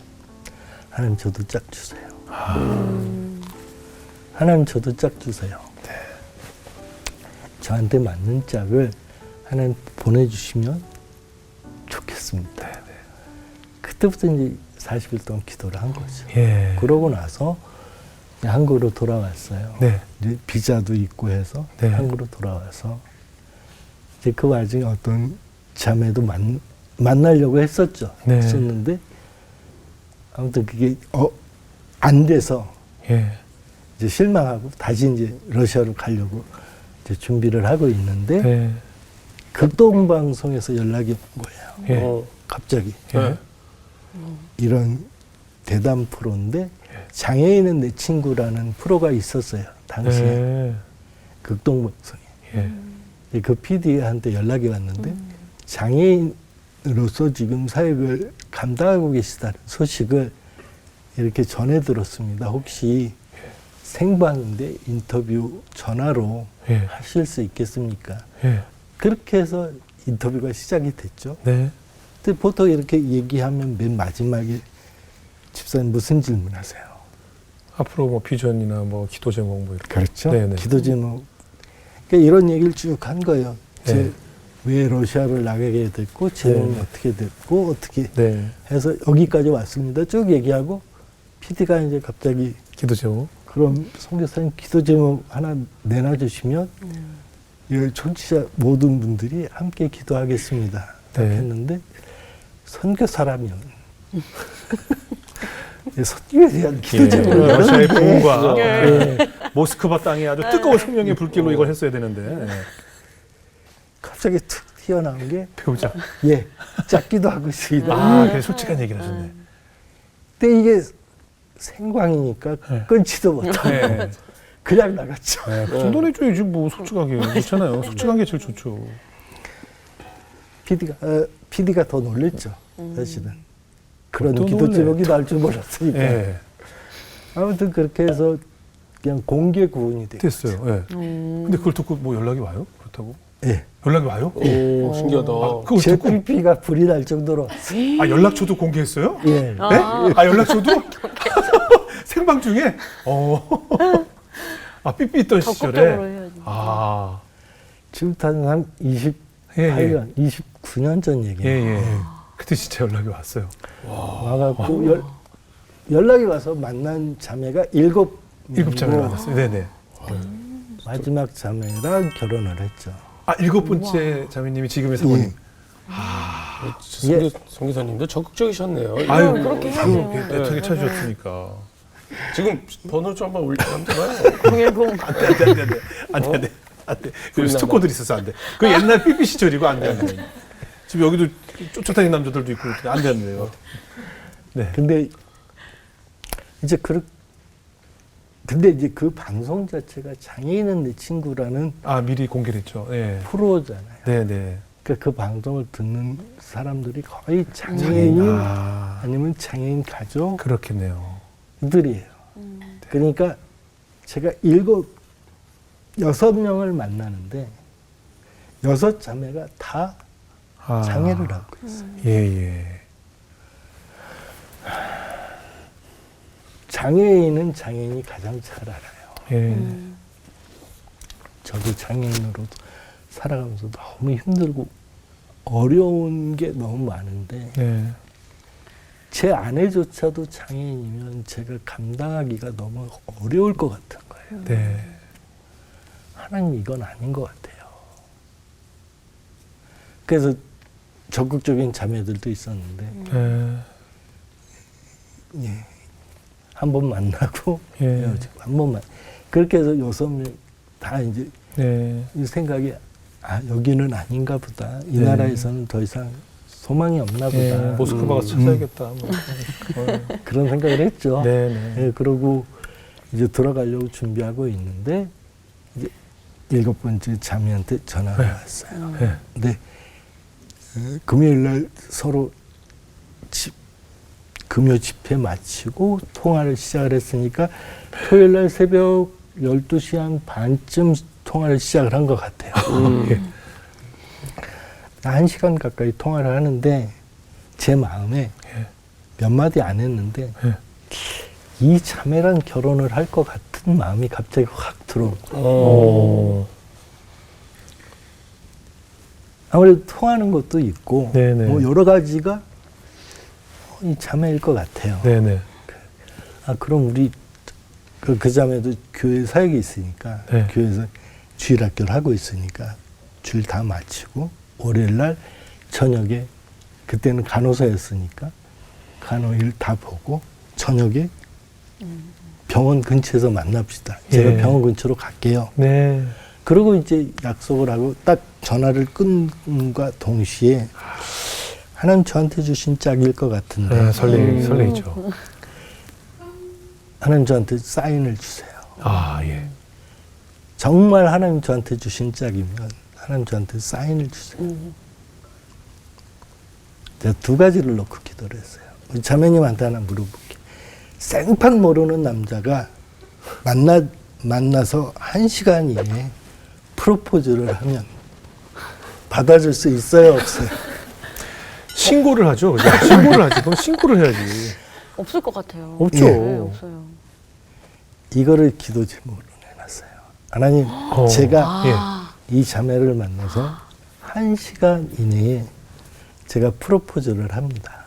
[SPEAKER 4] 하나님 저도 짝 주세요. 하나님 저도 짝 주세요. 저한테 맞는 짝을 하나님 보내주시면 좋겠습니다. 그때부터 이제 40일 동안 기도를 한 거죠.
[SPEAKER 1] 예.
[SPEAKER 4] 그러고 나서 한국으로 돌아왔어요.
[SPEAKER 1] 네.
[SPEAKER 4] 이제 비자도 있고 해서
[SPEAKER 1] 네.
[SPEAKER 4] 한국으로 돌아와서 이제 그 와중에 어떤 자매도 만나려고 했었죠.
[SPEAKER 1] 네.
[SPEAKER 4] 했었는데 아무튼 그게 안 돼서
[SPEAKER 1] 예.
[SPEAKER 4] 이제 실망하고 다시 이제 러시아로 가려고 이제 준비를 하고 있는데
[SPEAKER 1] 네.
[SPEAKER 4] 극동방송에서 연락이 온 거예요.
[SPEAKER 1] 예.
[SPEAKER 4] 갑자기
[SPEAKER 1] 예.
[SPEAKER 4] 이런 대담 프로인데 장애인은 내 친구라는 프로가 있었어요. 당시에
[SPEAKER 1] 예.
[SPEAKER 4] 극동방송에.
[SPEAKER 1] 예.
[SPEAKER 4] 그 PD한테 연락이 왔는데 장애인으로서 지금 사역을 감당하고 계시다는 소식을 이렇게 전해 들었습니다. 혹시 생방인데 인터뷰 전화로
[SPEAKER 1] 예.
[SPEAKER 4] 하실 수 있겠습니까?
[SPEAKER 1] 예.
[SPEAKER 4] 그렇게 해서 인터뷰가 시작이 됐죠.
[SPEAKER 1] 네.
[SPEAKER 4] 근데 보통 이렇게 얘기하면 맨 마지막에 집사님 무슨 질문하세요?
[SPEAKER 1] 앞으로 뭐 비전이나 뭐 기도 제목 뭐 이렇게.
[SPEAKER 4] 그렇죠.
[SPEAKER 1] 네네.
[SPEAKER 4] 기도 제목. 그러니까 이런 얘기를 쭉 한 거예요.
[SPEAKER 1] 네.
[SPEAKER 4] 왜 러시아를 나가게 됐고, 쟤는
[SPEAKER 1] 네.
[SPEAKER 4] 어떻게 됐고, 어떻게
[SPEAKER 1] 네.
[SPEAKER 4] 해서 여기까지 왔습니다. 쭉 얘기하고, PD가 이제 갑자기,
[SPEAKER 1] 기도 제목.
[SPEAKER 4] 그럼 선교사님 기도 제목 하나 내놔주시면, 이 청취자 모든 분들이 함께 기도하겠습니다. 딱
[SPEAKER 1] 네.
[SPEAKER 4] 했는데, 선교사라면, 선교에 대한 기도
[SPEAKER 1] 예.
[SPEAKER 4] 제목을
[SPEAKER 1] 러시아의
[SPEAKER 4] 하는데,
[SPEAKER 1] 부흥과
[SPEAKER 4] 예.
[SPEAKER 1] 모스크바 땅에 아주 뜨거운 성령의 불길로 이걸 했어야 되는데. 예.
[SPEAKER 4] 갑자기 툭 튀어나온 게,
[SPEAKER 1] 배우자.
[SPEAKER 4] 예, 짝기도 하고 있습니다.
[SPEAKER 1] 아, 그래 솔직한 얘기를 하셨네.
[SPEAKER 4] 근데 이게 생광이니까
[SPEAKER 1] 네.
[SPEAKER 4] 끊지도 못하고
[SPEAKER 1] 네.
[SPEAKER 4] 그냥 나갔죠.
[SPEAKER 1] 네, 그 정도는 해줘야지 뭐 솔직하게. 그렇잖아요. 솔직한 게 제일 좋죠.
[SPEAKER 4] PD가 더 놀랬죠. 사실은. 그런
[SPEAKER 1] 또
[SPEAKER 4] 기도
[SPEAKER 1] 놀래.
[SPEAKER 4] 제목이 나올 줄 몰랐으니까.
[SPEAKER 1] 예.
[SPEAKER 4] 아무튼 그렇게 해서 그냥 공개 구원이 됐죠.
[SPEAKER 1] 됐어요. 예. 근데 그걸 듣고 뭐 연락이 와요? 그렇다고?
[SPEAKER 4] 예.
[SPEAKER 1] 연락이 와요?
[SPEAKER 3] 오, 신기하다.
[SPEAKER 1] 그걸
[SPEAKER 4] 제
[SPEAKER 1] 듣고
[SPEAKER 4] PP가 불이 날 정도로 왔어요.
[SPEAKER 1] 아 연락처도 공개했어요?
[SPEAKER 4] 예.
[SPEAKER 1] 네? 아 연락처도? 생방 중에? 아 삐삐 있던 시절에?
[SPEAKER 2] 적극적으로 해야지.
[SPEAKER 1] 아.
[SPEAKER 4] 지금부터 한 28년, 29년 전
[SPEAKER 1] 예,
[SPEAKER 4] 얘기예요.
[SPEAKER 1] 예. 그때 진짜 연락이 왔어요.
[SPEAKER 4] 와갖고 연락이 와서 만난 자매가 7
[SPEAKER 1] 7자매를 만났어요. 네네.
[SPEAKER 4] 마지막 자매랑 결혼을 했죠.
[SPEAKER 1] 아 7번째 자매님이 지금의 사모님.
[SPEAKER 3] 성기사님도 적극적이셨네요.
[SPEAKER 1] 아유,
[SPEAKER 2] 그렇게 해야죠.
[SPEAKER 1] 되게 찾으셨으니까.
[SPEAKER 3] 지금 번호 좀 한번 올리면 되나요?
[SPEAKER 2] 010.
[SPEAKER 1] 안 돼. 그 스토커들 있어서 안 돼. 그 옛날 삐삐 시절이고 안 돼, 안 돼. 지금 여기도 쫓아다니는 남자들도 있고 안 되는데요. 네.
[SPEAKER 4] 근데 이제 근데 이제 그 방송 자체가 장애인은 내 친구라는
[SPEAKER 1] 아 미리 공개를 했죠. 네.
[SPEAKER 4] 프로잖아요.
[SPEAKER 1] 네네.
[SPEAKER 4] 그러니까 그 방송을 듣는 사람들이 거의 장애인
[SPEAKER 1] 아
[SPEAKER 4] 아니면 장애인 가족들이에요.
[SPEAKER 1] 그렇겠네요.
[SPEAKER 4] 그러니까 제가 6명을 만나는데 6 자매가 다
[SPEAKER 1] 아,
[SPEAKER 4] 장애를 갖고 있어요.
[SPEAKER 1] 예예.
[SPEAKER 4] 장애인은 장애인이 가장 잘 알아요.
[SPEAKER 1] 예.
[SPEAKER 4] 저도 장애인으로 살아가면서 너무 힘들고 어려운 게 너무 많은데
[SPEAKER 1] 네.
[SPEAKER 4] 제 아내조차도 장애인이면 제가 감당하기가 너무 어려울 것 같은 거예요.
[SPEAKER 1] 네.
[SPEAKER 4] 하나님 이건 아닌 것 같아요. 그래서 적극적인 자매들도 있었는데 예. 한 번 만나고
[SPEAKER 1] 예.
[SPEAKER 4] 헤어지고 한 번만 그렇게 해서 6명 다 이제
[SPEAKER 1] 네.
[SPEAKER 4] 이 생각이 아 여기는 아닌가 보다. 이
[SPEAKER 1] 네.
[SPEAKER 4] 나라에서는 더 이상 소망이 없나 보다.
[SPEAKER 1] 예. 모스크바 가서 찾아야겠다. 뭐.
[SPEAKER 4] 그런 생각을 했죠.
[SPEAKER 1] 네네.
[SPEAKER 4] 예, 그러고 이제 들어가려고 준비하고 있는데 이제 7번째 자매한테 전화가 왔어요.
[SPEAKER 1] 네.
[SPEAKER 4] 근데 금요일 날 서로 금요 집회 마치고 통화를 시작을 했으니까 토요일 날 새벽 12시 한 반쯤 통화를 시작을 한 것 같아요. 예. 1시간 가까이 통화를 하는데 제 마음에 몇 마디 안 했는데 이 자매랑 결혼을 할 것 같은 마음이 갑자기 확 들어오고 아무래도 통하는 것도 있고
[SPEAKER 1] 네네.
[SPEAKER 4] 뭐 여러 가지가 이 자매일 것 같아요.
[SPEAKER 1] 네네.
[SPEAKER 4] 아 그럼 우리 그 자매도 교회 사역이 있으니까
[SPEAKER 1] 네.
[SPEAKER 4] 교회에서 주일 학교를 하고 있으니까 주일 다 마치고 월요일 날 저녁에 그때는 간호사였으니까 간호일 다 보고 저녁에 병원 근처에서 만납시다. 제가
[SPEAKER 1] 예.
[SPEAKER 4] 병원 근처로 갈게요.
[SPEAKER 1] 네.
[SPEAKER 4] 그리고 이제 약속을 하고 딱 전화를 끊음과 동시에 하나님 저한테 주신 짝일 것 같은데
[SPEAKER 1] 설레이죠.
[SPEAKER 4] 하나님 저한테 사인을 주세요.
[SPEAKER 1] 아, 예.
[SPEAKER 4] 정말 하나님 저한테 주신 짝이면 하나님 저한테 사인을 주세요. 제가 두 가지를 놓고 기도를 했어요. 우리 자매님한테 하나 물어볼게. 생판 모르는 남자가 만나서 1시간 이내에 프로포즈를 하면 받아줄 수 있어요, 없어요?
[SPEAKER 1] 신고를 하죠. 그죠? 신고를 하지. 그럼 신고를 해야지.
[SPEAKER 2] 없을 것 같아요.
[SPEAKER 1] 없죠.
[SPEAKER 2] 네, 없어요.
[SPEAKER 4] 이거를 기도 제목으로 내놨어요. 하나님, 제가
[SPEAKER 2] 아,
[SPEAKER 4] 이 자매를 만나서 1시간 이내에 제가 프로포즈를 합니다.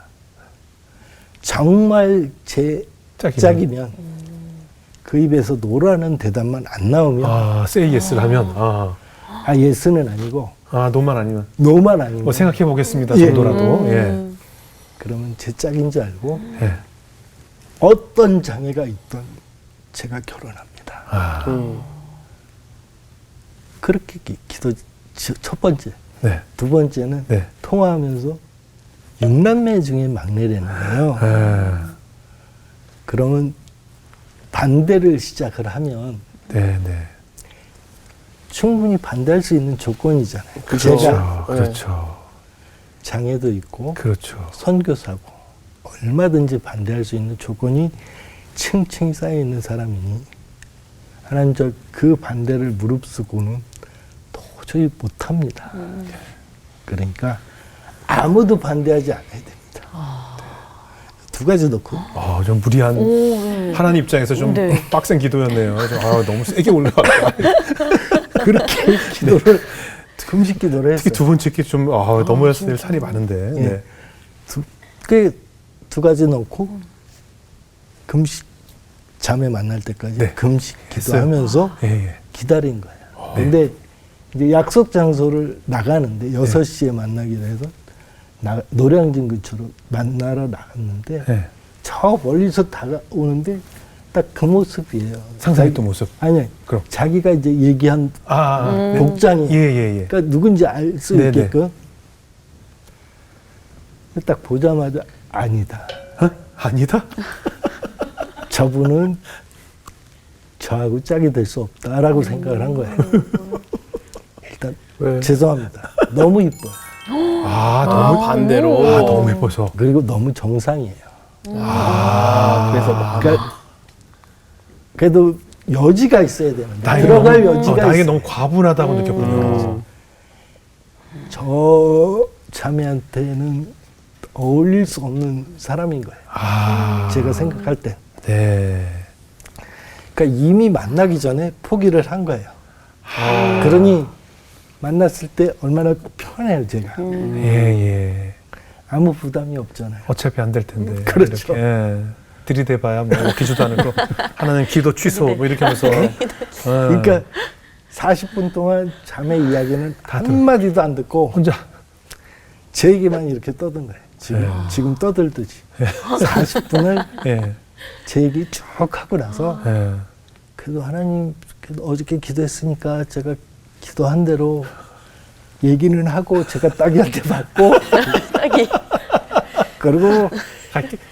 [SPEAKER 4] 정말 제 짝이면 그 입에서 노라는 대답만 안 나오면
[SPEAKER 1] 아, say yes를 하면
[SPEAKER 4] 예스는 아니고
[SPEAKER 1] 노만 아니면
[SPEAKER 4] 노만 아니면
[SPEAKER 1] 뭐 생각해 보겠습니다
[SPEAKER 4] 예.
[SPEAKER 1] 정도라도. 예.
[SPEAKER 4] 그러면 제 짝인 줄 알고
[SPEAKER 1] 예.
[SPEAKER 4] 어떤 장애가 있던 제가 결혼합니다.
[SPEAKER 1] 아,
[SPEAKER 4] 그렇게 기도 첫 번째.
[SPEAKER 1] 네.
[SPEAKER 4] 두 번째는
[SPEAKER 1] 네.
[SPEAKER 4] 통화하면서 6남매 중에 막내라는 거예요.
[SPEAKER 1] 예.
[SPEAKER 4] 그러면 반대를 시작을 하면
[SPEAKER 1] 네, 네.
[SPEAKER 4] 충분히 반대할 수 있는 조건이잖아요.
[SPEAKER 1] 그렇죠.
[SPEAKER 4] 제가
[SPEAKER 1] 그렇죠.
[SPEAKER 4] 장애도 있고
[SPEAKER 1] 그렇죠.
[SPEAKER 4] 선교사고 얼마든지 반대할 수 있는 조건이 층층이 쌓여 있는 사람이니 하나님 저 그 반대를 무릅쓰고는 도저히 못합니다. 그러니까 아무도 반대하지 않아야 됩니다. 두 가지 놓고
[SPEAKER 1] 좀 무리한
[SPEAKER 2] 네.
[SPEAKER 1] 하나님 입장에서 좀
[SPEAKER 2] 네.
[SPEAKER 1] 빡센 기도였네요. 너무 세게 올라갔다.
[SPEAKER 4] 그렇게 기도를 금식 기도를
[SPEAKER 1] 특히
[SPEAKER 4] 했어요.
[SPEAKER 1] 두 번째 게 좀 넘어야 될 산이 많은데.
[SPEAKER 4] 예.
[SPEAKER 1] 네.
[SPEAKER 4] 두 가지 넣고 금식 자매 만날 때까지
[SPEAKER 1] 네.
[SPEAKER 4] 금식 기도하면서
[SPEAKER 1] 예, 예.
[SPEAKER 4] 기다린 거예요. 근데 이제 약속 장소를 나가는데 6시에 만나기로 해서 노량진 근처로 만나러 나갔는데
[SPEAKER 1] 예.
[SPEAKER 4] 저 멀리서 다가오는데 딱 그 모습이에요.
[SPEAKER 1] 상상했던 모습.
[SPEAKER 4] 아니,
[SPEAKER 1] 그럼.
[SPEAKER 4] 자기가 이제 얘기한
[SPEAKER 1] 네.
[SPEAKER 4] 복장이
[SPEAKER 1] 예, 예, 예.
[SPEAKER 4] 그러니까 누군지 알 수
[SPEAKER 1] 네네.
[SPEAKER 4] 있게끔 딱 보자마자 아니다.
[SPEAKER 1] 아니다?
[SPEAKER 4] 저분은 저하고 짝이 될 수 없다라고 생각을 한 거예요. 일단
[SPEAKER 1] 왜?
[SPEAKER 4] 죄송합니다. 너무 이뻐요.
[SPEAKER 1] 너무
[SPEAKER 3] 반대로.
[SPEAKER 1] 너무 예뻐서.
[SPEAKER 4] 그리고 너무 정상이에요.
[SPEAKER 3] 그래서
[SPEAKER 4] 그러니까 그래도 여지가 있어야 되는데
[SPEAKER 1] 나에게
[SPEAKER 4] 들어갈
[SPEAKER 1] 너무,
[SPEAKER 4] 여지가
[SPEAKER 1] 나에게
[SPEAKER 4] 있어요.
[SPEAKER 1] 너무 과분하다고 느꼈군요.
[SPEAKER 4] 저 자매한테는 어울릴 수 없는 사람인 거예요. 제가 생각할 때.
[SPEAKER 1] 네.
[SPEAKER 4] 그러니까 이미 만나기 전에 포기를 한 거예요. 그러니 만났을 때 얼마나 편해요, 제가.
[SPEAKER 1] 예, 예.
[SPEAKER 4] 아무 부담이 없잖아요.
[SPEAKER 1] 어차피 안 될 텐데.
[SPEAKER 4] 그렇죠.
[SPEAKER 1] 이렇게, 예. 들이대봐야 뭐 먹히지도 않을 거. 하나는 기도 취소 뭐 이렇게 하면서.
[SPEAKER 4] 그러니까 40분 동안 자매 이야기는
[SPEAKER 1] 다
[SPEAKER 4] 한마디도 안 듣고
[SPEAKER 1] 혼자.
[SPEAKER 4] 제 얘기만 이렇게 떠든 거예요. 지금 떠들듯이. 40분을
[SPEAKER 1] 예.
[SPEAKER 4] 제 얘기 쭉 하고 나서
[SPEAKER 1] 예.
[SPEAKER 4] 그래도 하나님 그래도 어저께 기도했으니까 제가 기도한 대로 얘기는 하고 제가 딸기한테 받고
[SPEAKER 2] 딱이.
[SPEAKER 4] 그리고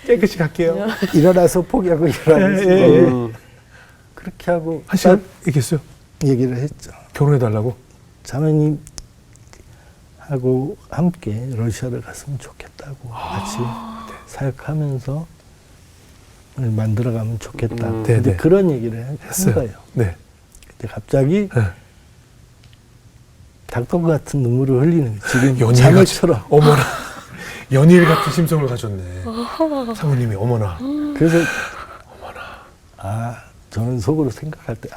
[SPEAKER 1] 깨끗이 갈게요.
[SPEAKER 4] 일어나서 포기하고 일어나서
[SPEAKER 1] 예.
[SPEAKER 4] 그렇게 하고
[SPEAKER 1] 한 시간 얘기했어요.
[SPEAKER 4] 얘기를 했죠.
[SPEAKER 1] 결혼해달라고.
[SPEAKER 4] 자매님 하고 함께 러시아를 갔으면 좋겠다고 같이 사역하면서 만들어가면 좋겠다. 근데
[SPEAKER 1] 네네.
[SPEAKER 4] 그런 얘기를 한
[SPEAKER 1] 했어요.
[SPEAKER 4] 거예요.
[SPEAKER 1] 네.
[SPEAKER 4] 근데 갑자기
[SPEAKER 1] 네.
[SPEAKER 4] 닭똥 같은 눈물을 흘리는 거예요. 지금
[SPEAKER 1] 연일
[SPEAKER 4] 자매처럼.
[SPEAKER 1] 어머나. 연일 같은 심성을 가졌네. 사모님이 어머나.
[SPEAKER 4] 그래서 저는 속으로 생각할 때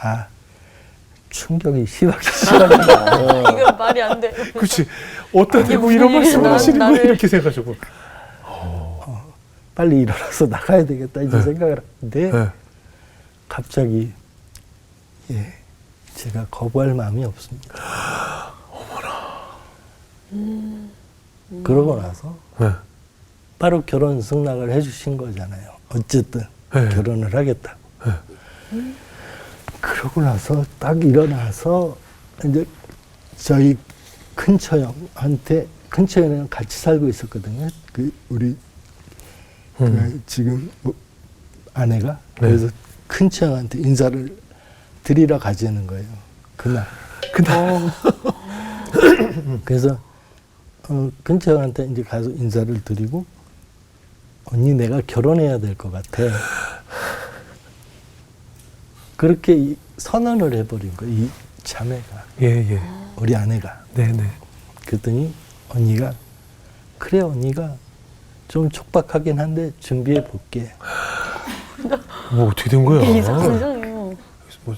[SPEAKER 4] 충격이 심하다.
[SPEAKER 2] 이건 말이 안 돼.
[SPEAKER 1] 그렇지. 어디다 대고
[SPEAKER 2] 무슨
[SPEAKER 1] 이런
[SPEAKER 2] 일이야,
[SPEAKER 1] 말씀을 하시는 거예요?
[SPEAKER 2] 나를.
[SPEAKER 1] 이렇게 생각하시고.
[SPEAKER 4] 빨리 일어나서 나가야 되겠다 이제 생각을 하는데
[SPEAKER 1] 네.
[SPEAKER 4] 갑자기 제가 거부할 마음이 없습니다. 그러고 나서
[SPEAKER 1] 네.
[SPEAKER 4] 바로 결혼 승낙을 해주신 거잖아요. 어쨌든
[SPEAKER 1] 네.
[SPEAKER 4] 결혼을 하겠다고. 그러고 나서 딱 일어나서 이제 저희 큰처형한테, 큰처형이랑 같이 살고 있었거든요. 그 우리 그 지금 뭐 아내가. 그래서 큰처형한테 인사를 드리러 가자는 거예요. 그날. 그래서 큰처형한테 이제 가서 인사를 드리고, 언니 내가 결혼해야 될 것 같아. 그렇게 선언을 해버린 거예요. 이 자매가.
[SPEAKER 1] 예.
[SPEAKER 4] 우리 아내가.
[SPEAKER 1] 네네.
[SPEAKER 4] 그랬더니 언니가, 그래 언니가 좀 촉박하긴 한데 준비해 볼게.
[SPEAKER 1] 뭐 어떻게 된 거야?
[SPEAKER 2] 이상해요.
[SPEAKER 1] 뭐,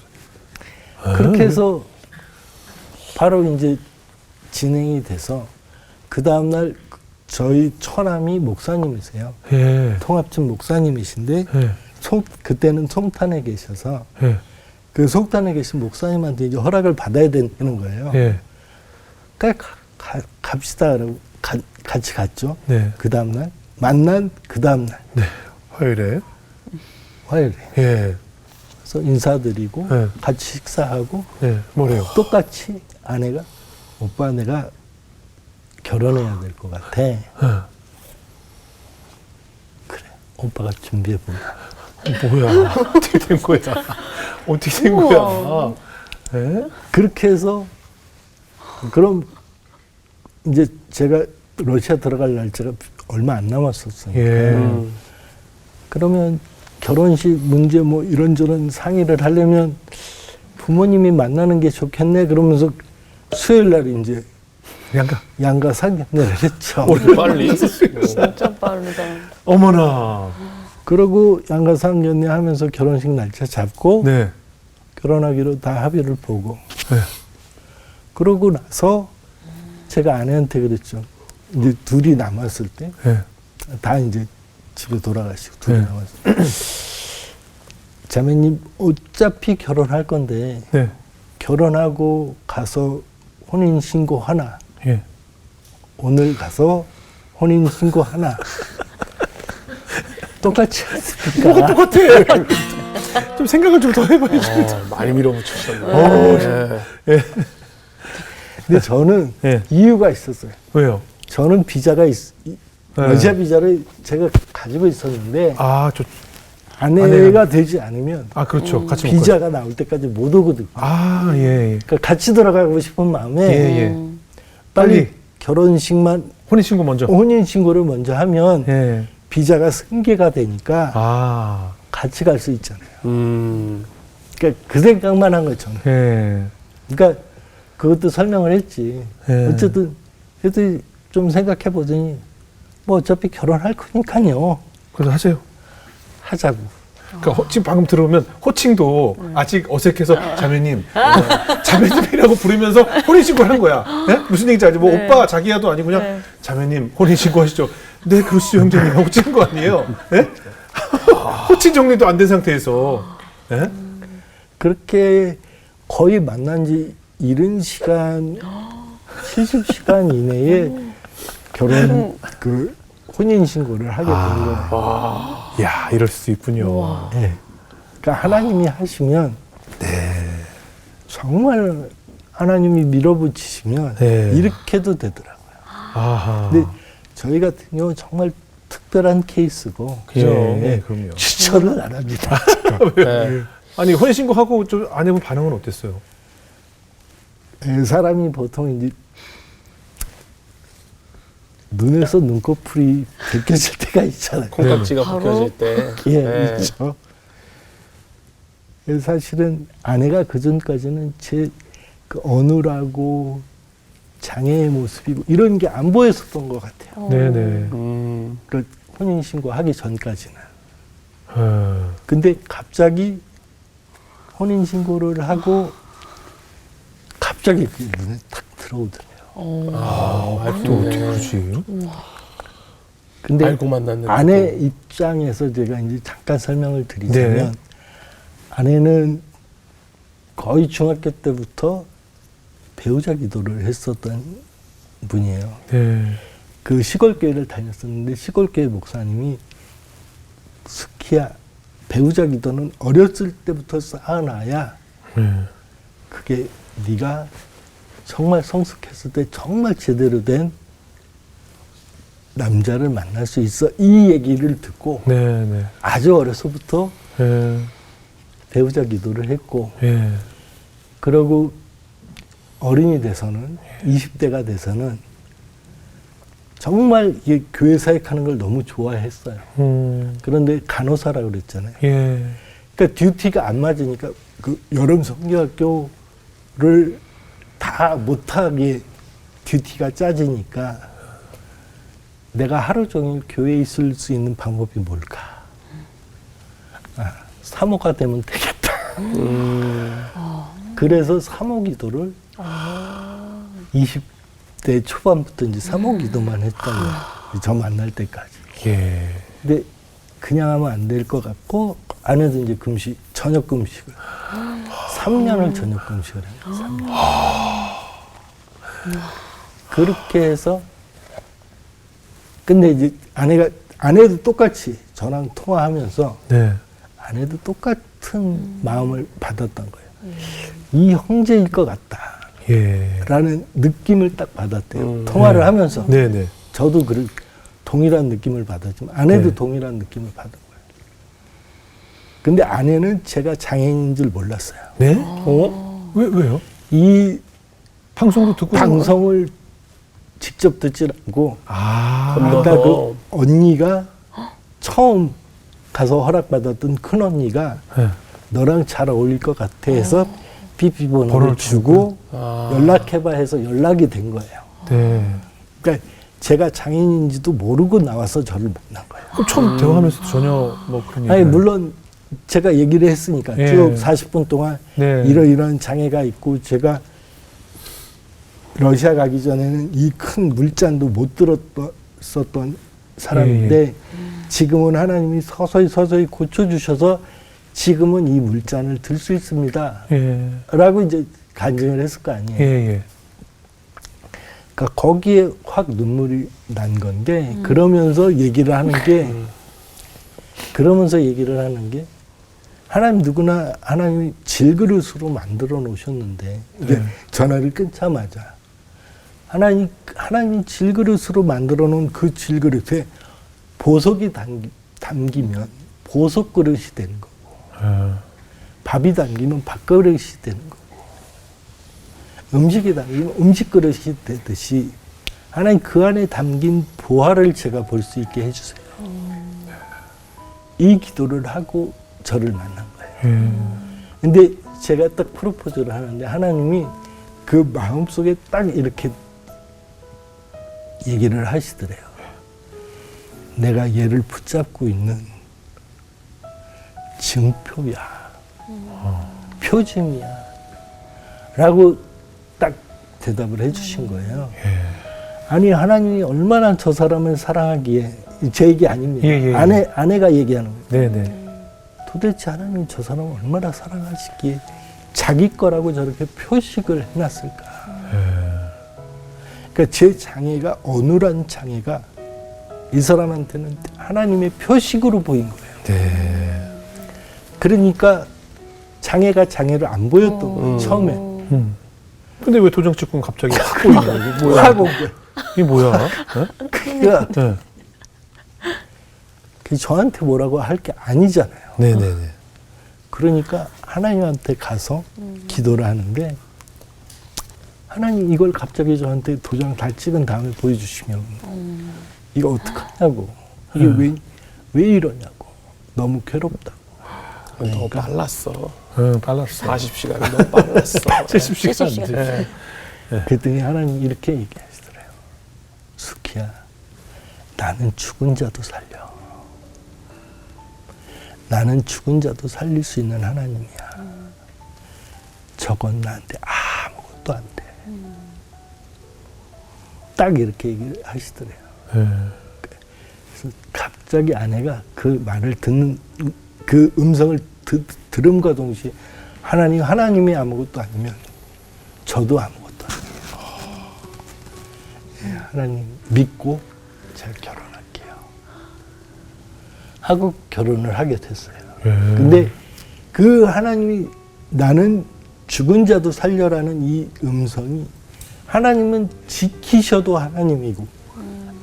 [SPEAKER 4] 그렇게 해서 바로 이제 진행이 돼서 그 다음날 저희 처남이 목사님이세요.
[SPEAKER 1] 예.
[SPEAKER 4] 통합진 목사님이신데
[SPEAKER 1] 예.
[SPEAKER 4] 그때는 송탄에 계셔서
[SPEAKER 1] 예.
[SPEAKER 4] 그 송탄에 계신 목사님한테 이제 허락을 받아야 되는 거예요.
[SPEAKER 1] 예.
[SPEAKER 4] 그러니까 갑시다. 그러고 같이 갔죠.
[SPEAKER 1] 네.
[SPEAKER 4] 그 다음날 만난 그 다음날
[SPEAKER 1] 네. 화요일에.
[SPEAKER 4] 화요일에.
[SPEAKER 1] 예.
[SPEAKER 4] 그래서 인사드리고
[SPEAKER 1] 네.
[SPEAKER 4] 같이 식사하고
[SPEAKER 1] 예. 뭐래요?
[SPEAKER 4] 똑같이 아내가, 오빠 내가 결혼해야 될 것 같아.
[SPEAKER 1] 예.
[SPEAKER 4] 그래, 오빠가 준비해보면.
[SPEAKER 1] 뭐야? 어떻게 된 거야? 어떻게 된 거야? 예?
[SPEAKER 4] 그렇게 해서 그럼 이제 제가 러시아 들어갈 날짜가 얼마 안 남았었으니까
[SPEAKER 1] 예.
[SPEAKER 4] 그러면 결혼식 문제 뭐 이런저런 상의를 하려면 부모님이 만나는 게 좋겠네. 그러면서 수요일 날 이제 양가 상견례를 했죠.
[SPEAKER 3] 빨리.
[SPEAKER 2] 진짜 빠르다.
[SPEAKER 1] 어머나.
[SPEAKER 4] 그러고 양가 상견례 하면서 결혼식 날짜 잡고
[SPEAKER 1] 네.
[SPEAKER 4] 결혼하기로 다 합의를 보고
[SPEAKER 1] 네.
[SPEAKER 4] 그러고 나서 제가 아내한테 그랬죠. 이제 둘이 남았을 때 다
[SPEAKER 1] 네.
[SPEAKER 4] 이제 집에 돌아가시고 둘이
[SPEAKER 1] 네.
[SPEAKER 4] 남았을 때 자매님 어차피 결혼할 건데
[SPEAKER 1] 네.
[SPEAKER 4] 결혼하고 가서 혼인신고 하나
[SPEAKER 1] 예.
[SPEAKER 4] 오늘 가서 혼인신고 하나 똑같이 했습니까?
[SPEAKER 1] 뭐가 똑같아? 좀 생각을 좀 더 해봐야지.
[SPEAKER 3] 많이 밀어붙이셨네. 예.
[SPEAKER 4] 근데 저는
[SPEAKER 1] 예.
[SPEAKER 4] 이유가 있었어요.
[SPEAKER 1] 왜요?
[SPEAKER 4] 저는 비자가
[SPEAKER 1] 네.
[SPEAKER 4] 러시아 비자를 제가 가지고 있었는데
[SPEAKER 1] 아,
[SPEAKER 4] 아내가 되지 않으면
[SPEAKER 1] 그렇죠. 같이
[SPEAKER 4] 비자가 나올 때까지 못 오거든요.
[SPEAKER 1] 예.
[SPEAKER 4] 그러니까 같이 들어가고 싶은 마음에
[SPEAKER 1] 예.
[SPEAKER 4] 빨리 결혼식만
[SPEAKER 1] 혼인신고 먼저.
[SPEAKER 4] 혼인신고를 먼저 하면
[SPEAKER 1] 예.
[SPEAKER 4] 비자가 승계가 되니까 같이 갈 수 있잖아요. 그러니까 그 생각만 한 거죠. 저는.
[SPEAKER 1] 예.
[SPEAKER 4] 그러니까 그것도 설명을 했지.
[SPEAKER 1] 예.
[SPEAKER 4] 어쨌든 그래도 좀 생각해 보더니 뭐 어차피 결혼할 거니까요.
[SPEAKER 1] 그래서 하세요.
[SPEAKER 4] 하자고.
[SPEAKER 1] 그러니까 지금 방금 들어오면 호칭도 아직 어색해서 자매님, 자매님이라고 부르면서 혼인신고를 한 거야. 예? 무슨 얘기인지 알지? 뭐 오빠 자기야도 아니고 그냥 자매님 혼인신고 하시죠. 네, 그러시죠 형제님 하고 찍은 거 아니에요? 예? 호칭 정리도 안 된 상태에서. 예?
[SPEAKER 4] 그렇게 거의 만난 지 이른 시간 70시간 이내에 결혼 그 혼인 신고를 하게 된 거예요.
[SPEAKER 1] 야, 이럴 수 있군요.
[SPEAKER 4] 네. 그러니까 하나님이 하시면 정말 하나님이 밀어붙이시면
[SPEAKER 1] 네.
[SPEAKER 4] 이렇게도 되더라고요.
[SPEAKER 1] 아하.
[SPEAKER 4] 근데 저희 같은 경우 정말 특별한 케이스고
[SPEAKER 1] 그죠?
[SPEAKER 4] 네.
[SPEAKER 1] 그럼요.
[SPEAKER 4] 추천을 안 합니다.
[SPEAKER 3] 네.
[SPEAKER 1] 아니 혼인신고하고 좀 아내분 반응은 어땠어요?
[SPEAKER 4] 사람이 보통 이제 눈에서 눈꺼풀이 벗겨질 때가 있잖아요.
[SPEAKER 3] 콩깍지가 벗겨질 때.
[SPEAKER 4] 예,
[SPEAKER 3] 네.
[SPEAKER 4] 있죠. 사실은 아내가 그 전까지는 제 그 어눌하고 장애의 모습이고 이런 게 안 보였었던 것 같아요.
[SPEAKER 1] 네네.
[SPEAKER 4] 그 혼인신고 하기 전까지는.
[SPEAKER 1] 어.
[SPEAKER 4] 근데 갑자기 혼인신고를 하고 갑자기 그 눈에 탁 들어오더래요.
[SPEAKER 1] 또 어떻게 그러지?
[SPEAKER 4] 근데
[SPEAKER 3] 알고 만났는데.
[SPEAKER 4] 아내 입장에서 제가 이제 잠깐 설명을 드리자면
[SPEAKER 1] 네.
[SPEAKER 4] 아내는 거의 중학교 때부터 배우자 기도를 했었던 분이에요.
[SPEAKER 1] 네.
[SPEAKER 4] 그 시골교회를 다녔었는데 시골교회 목사님이 스키야 배우자 기도는 어렸을 때부터 쌓아놔야 그게 네가 정말 성숙했을 때 정말 제대로 된 남자를 만날 수 있어. 이 얘기를 듣고
[SPEAKER 1] 네, 네.
[SPEAKER 4] 아주 어려서부터
[SPEAKER 1] 예.
[SPEAKER 4] 배우자 기도를 했고
[SPEAKER 1] 예.
[SPEAKER 4] 그러고 어른이 돼서는 20대가 돼서는 정말 이게 교회 사역하는 걸 너무 좋아했어요. 그런데 간호사라고 그랬잖아요.
[SPEAKER 1] 예.
[SPEAKER 4] 그러니까 듀티가 안 맞으니까 그 여름 성경학교를 다 못하게 듀티가 짜지니까 내가 하루 종일 교회에 있을 수 있는 방법이 뭘까? 사모가 되면 되겠다. 그래서 사모기도를 20대 초반부터 이제 사모기도만 했던 거예요. 저 만날 때까지.
[SPEAKER 1] 예.
[SPEAKER 4] 근데 그냥 하면 안 될 것 같고 아내도 이제 금식, 저녁 금식을 3년을 저녁 금식을 해요. 3년. 그렇게 해서 근데 이제 아내도 똑같이 저랑 통화하면서
[SPEAKER 1] 네.
[SPEAKER 4] 아내도 똑같은 마음을 받았던 거예요. 이 형제일 것 같다.
[SPEAKER 1] 예.
[SPEAKER 4] 라는 느낌을 딱 받았대요. 통화를
[SPEAKER 1] 네.
[SPEAKER 4] 하면서.
[SPEAKER 1] 네네.
[SPEAKER 4] 저도 동일한 느낌을 받았지만 아내도
[SPEAKER 1] 네.
[SPEAKER 4] 동일한 느낌을 받은 거예요. 근데 아내는 제가 장애인인 줄 몰랐어요.
[SPEAKER 1] 네? 왜요?
[SPEAKER 4] 이
[SPEAKER 1] 방송으로 듣고
[SPEAKER 4] 방송을 직접 듣지 않고
[SPEAKER 1] 아.
[SPEAKER 4] 아까 그 언니가 처음 가서 허락받았던 큰 언니가
[SPEAKER 1] 네.
[SPEAKER 4] 너랑 잘 어울릴 것 같아 해서 PP 번호를
[SPEAKER 1] 번호를
[SPEAKER 4] 주고
[SPEAKER 3] 아.
[SPEAKER 4] 연락해봐 해서 연락이 된 거예요.
[SPEAKER 1] 네.
[SPEAKER 4] 그러니까 제가 장애인인지도 모르고 나와서 저를 만난 거예요.
[SPEAKER 1] 그럼 처음 대화하면서 전혀 뭐 그런
[SPEAKER 4] 아니
[SPEAKER 1] 얘기를
[SPEAKER 4] 물론 제가 얘기를 했으니까
[SPEAKER 1] 예.
[SPEAKER 4] 쭉 40분 동안
[SPEAKER 1] 네.
[SPEAKER 4] 이런 장애가 있고 제가 러시아 가기 전에는 이 큰 물잔도 못 들었었던 사람인데 지금은 하나님이 서서히 고쳐주셔서 지금은 이 물잔을 들 수 있습니다.
[SPEAKER 1] 예.
[SPEAKER 4] 라고 이제 간증을 했을 거 아니에요.
[SPEAKER 1] 예, 예.
[SPEAKER 4] 그러니까 거기에 확 눈물이 난 건데 그러면서 얘기를 하는 게 하나님 누구나 하나님이 질그릇으로 만들어 놓으셨는데 이게 전화를 끊자마자 하나님이 질그릇으로 만들어 놓은 그 질그릇에 보석이 담기면 보석 그릇이 되는 거고 밥이 담기면 밥그릇이 되는 거고 음식이 담기면 음식 그릇이 되듯이 하나님 그 안에 담긴 보화를 제가 볼 수 있게 해주세요. 이 기도를 하고 저를 만난 거예요. 근데 제가 딱 프로포즈를 하는데 하나님이 그 마음속에 딱 이렇게 얘기를 하시더래요. 내가 얘를 붙잡고 있는 증표야. 표징이야. 라고 딱 대답을 해주신 거예요. 아니 하나님이 얼마나 저 사람을 사랑하기에 제 얘기 아닙니다. 아내가 얘기하는 거예요.
[SPEAKER 1] 네네.
[SPEAKER 4] 도대체 하나님이 저 사람을 얼마나 사랑하시기에 자기 거라고 저렇게 표식을 해놨을까. 그러니까 제 장애가 어눌한 장애가 이 사람한테는 하나님의 표식으로 보인 거예요.
[SPEAKER 1] 네.
[SPEAKER 4] 그러니까 장애가 장애를 안 보였던 거예요. 처음에.
[SPEAKER 1] 근데 왜 도장 찍고는 갑자기 확 보이냐? 이게 뭐야?
[SPEAKER 4] 확 온 거예요.
[SPEAKER 1] 이게 뭐야?
[SPEAKER 4] 그러니까
[SPEAKER 1] 네.
[SPEAKER 4] 그게 저한테 뭐라고 할 게 아니잖아요.
[SPEAKER 1] 네네네.
[SPEAKER 4] 그러니까 하나님한테 가서 기도를 하는데 하나님 이걸 갑자기 저한테 도장 다 찍은 다음에 보여주시면 이거 어떡하냐고. 이게 왜 이러냐고. 너무 괴롭다고.
[SPEAKER 3] 너무 빨랐어.
[SPEAKER 1] 응, 빨랐어.
[SPEAKER 3] 40시간이 너무 빨랐어.
[SPEAKER 1] 70시간.
[SPEAKER 2] 70시간.
[SPEAKER 3] 네.
[SPEAKER 4] 그랬더니 하나님 이렇게 얘기하시더래요. 수키야, 나는 죽은 자도 살려. 나는 죽은 자도 살릴 수 있는 하나님이야. 저건 나한테 아무것도 안 돼. 딱 이렇게 얘기를 하시더래요. 그래서 갑자기 아내가 그 말을 듣는 그 음성을 들음과 동시에 하나님이 아무것도 아니면 저도 아무것도 아니에요. 하나님 믿고 제가 결혼할게요. 하고 결혼을 하게 됐어요. 근데 그 하나님이 나는 죽은 자도 살려라는 이 음성이 하나님은 지키셔도 하나님이고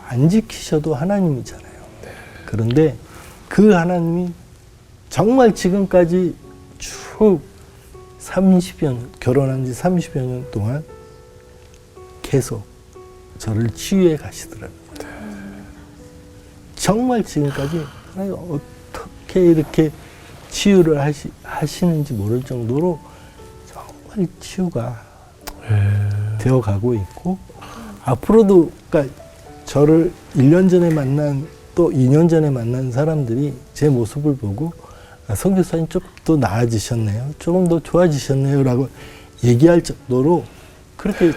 [SPEAKER 4] 안 지키셔도 하나님이잖아요. 그런데 그 하나님이 정말 지금까지 쭉 30여 년, 결혼한 지 30여 년 동안 계속 저를 치유해 가시더라고요. 정말 지금까지 하나님 어떻게 이렇게 치유를 하시는지 모를 정도로 정말 치유가 되어 가고 있고 앞으로도 그러니까 저를 1년 전에 만난 또 2년 전에 만난 사람들이 제 모습을 보고 성 교사님 좀 더 나아지셨네요. 조금 더 좋아지셨네요. 라고 얘기할 정도로 그렇게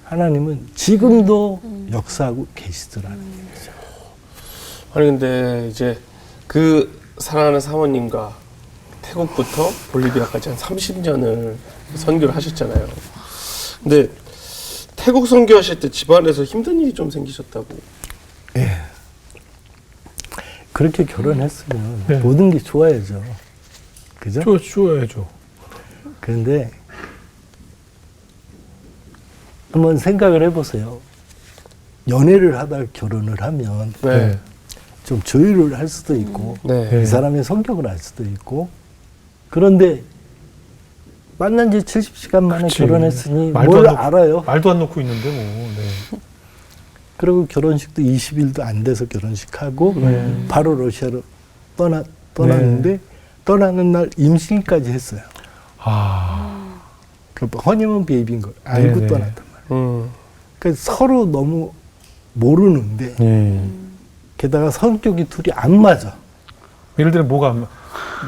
[SPEAKER 4] 하나님은 지금도 역사하고 계시더라는 거죠.
[SPEAKER 3] 아니 근데 이제 그 사랑하는 사모님과 태국부터 볼리비아까지 한 30년을 선교를 하셨잖아요. 근데 태국 선교하실 때 집안에서 힘든 일이 좀 생기셨다고.
[SPEAKER 4] 예. 그렇게 결혼했으면
[SPEAKER 1] 네.
[SPEAKER 4] 모든 게 좋아야죠. 그죠?
[SPEAKER 1] 좋아야죠.
[SPEAKER 4] 그런데 한번 생각을 해보세요. 연애를 하다가 결혼을 하면
[SPEAKER 3] 네.
[SPEAKER 4] 좀 조율을 할 수도 있고
[SPEAKER 3] 네.
[SPEAKER 4] 이 사람의 성격을 알 수도 있고 그런데 만난 지 70시간 만에
[SPEAKER 1] 그치.
[SPEAKER 4] 결혼했으니
[SPEAKER 1] 말도
[SPEAKER 4] 뭘
[SPEAKER 1] 안 놓고-
[SPEAKER 4] 알아요?
[SPEAKER 1] 말도 안 놓고 있는데 뭐. 네.
[SPEAKER 4] 그리고 결혼식도 20일도 안 돼서 결혼식하고
[SPEAKER 1] 네.
[SPEAKER 4] 바로 러시아로 떠났는데 떠나는 날 임신까지 했어요.
[SPEAKER 1] 아,
[SPEAKER 4] 그 허니문 베이비인 걸 알고
[SPEAKER 1] 네네.
[SPEAKER 4] 떠났단 말이에요. 그러니까 서로 너무 모르는데 게다가 성격이 둘이 안 맞아.
[SPEAKER 1] 예를 들어 뭐가 안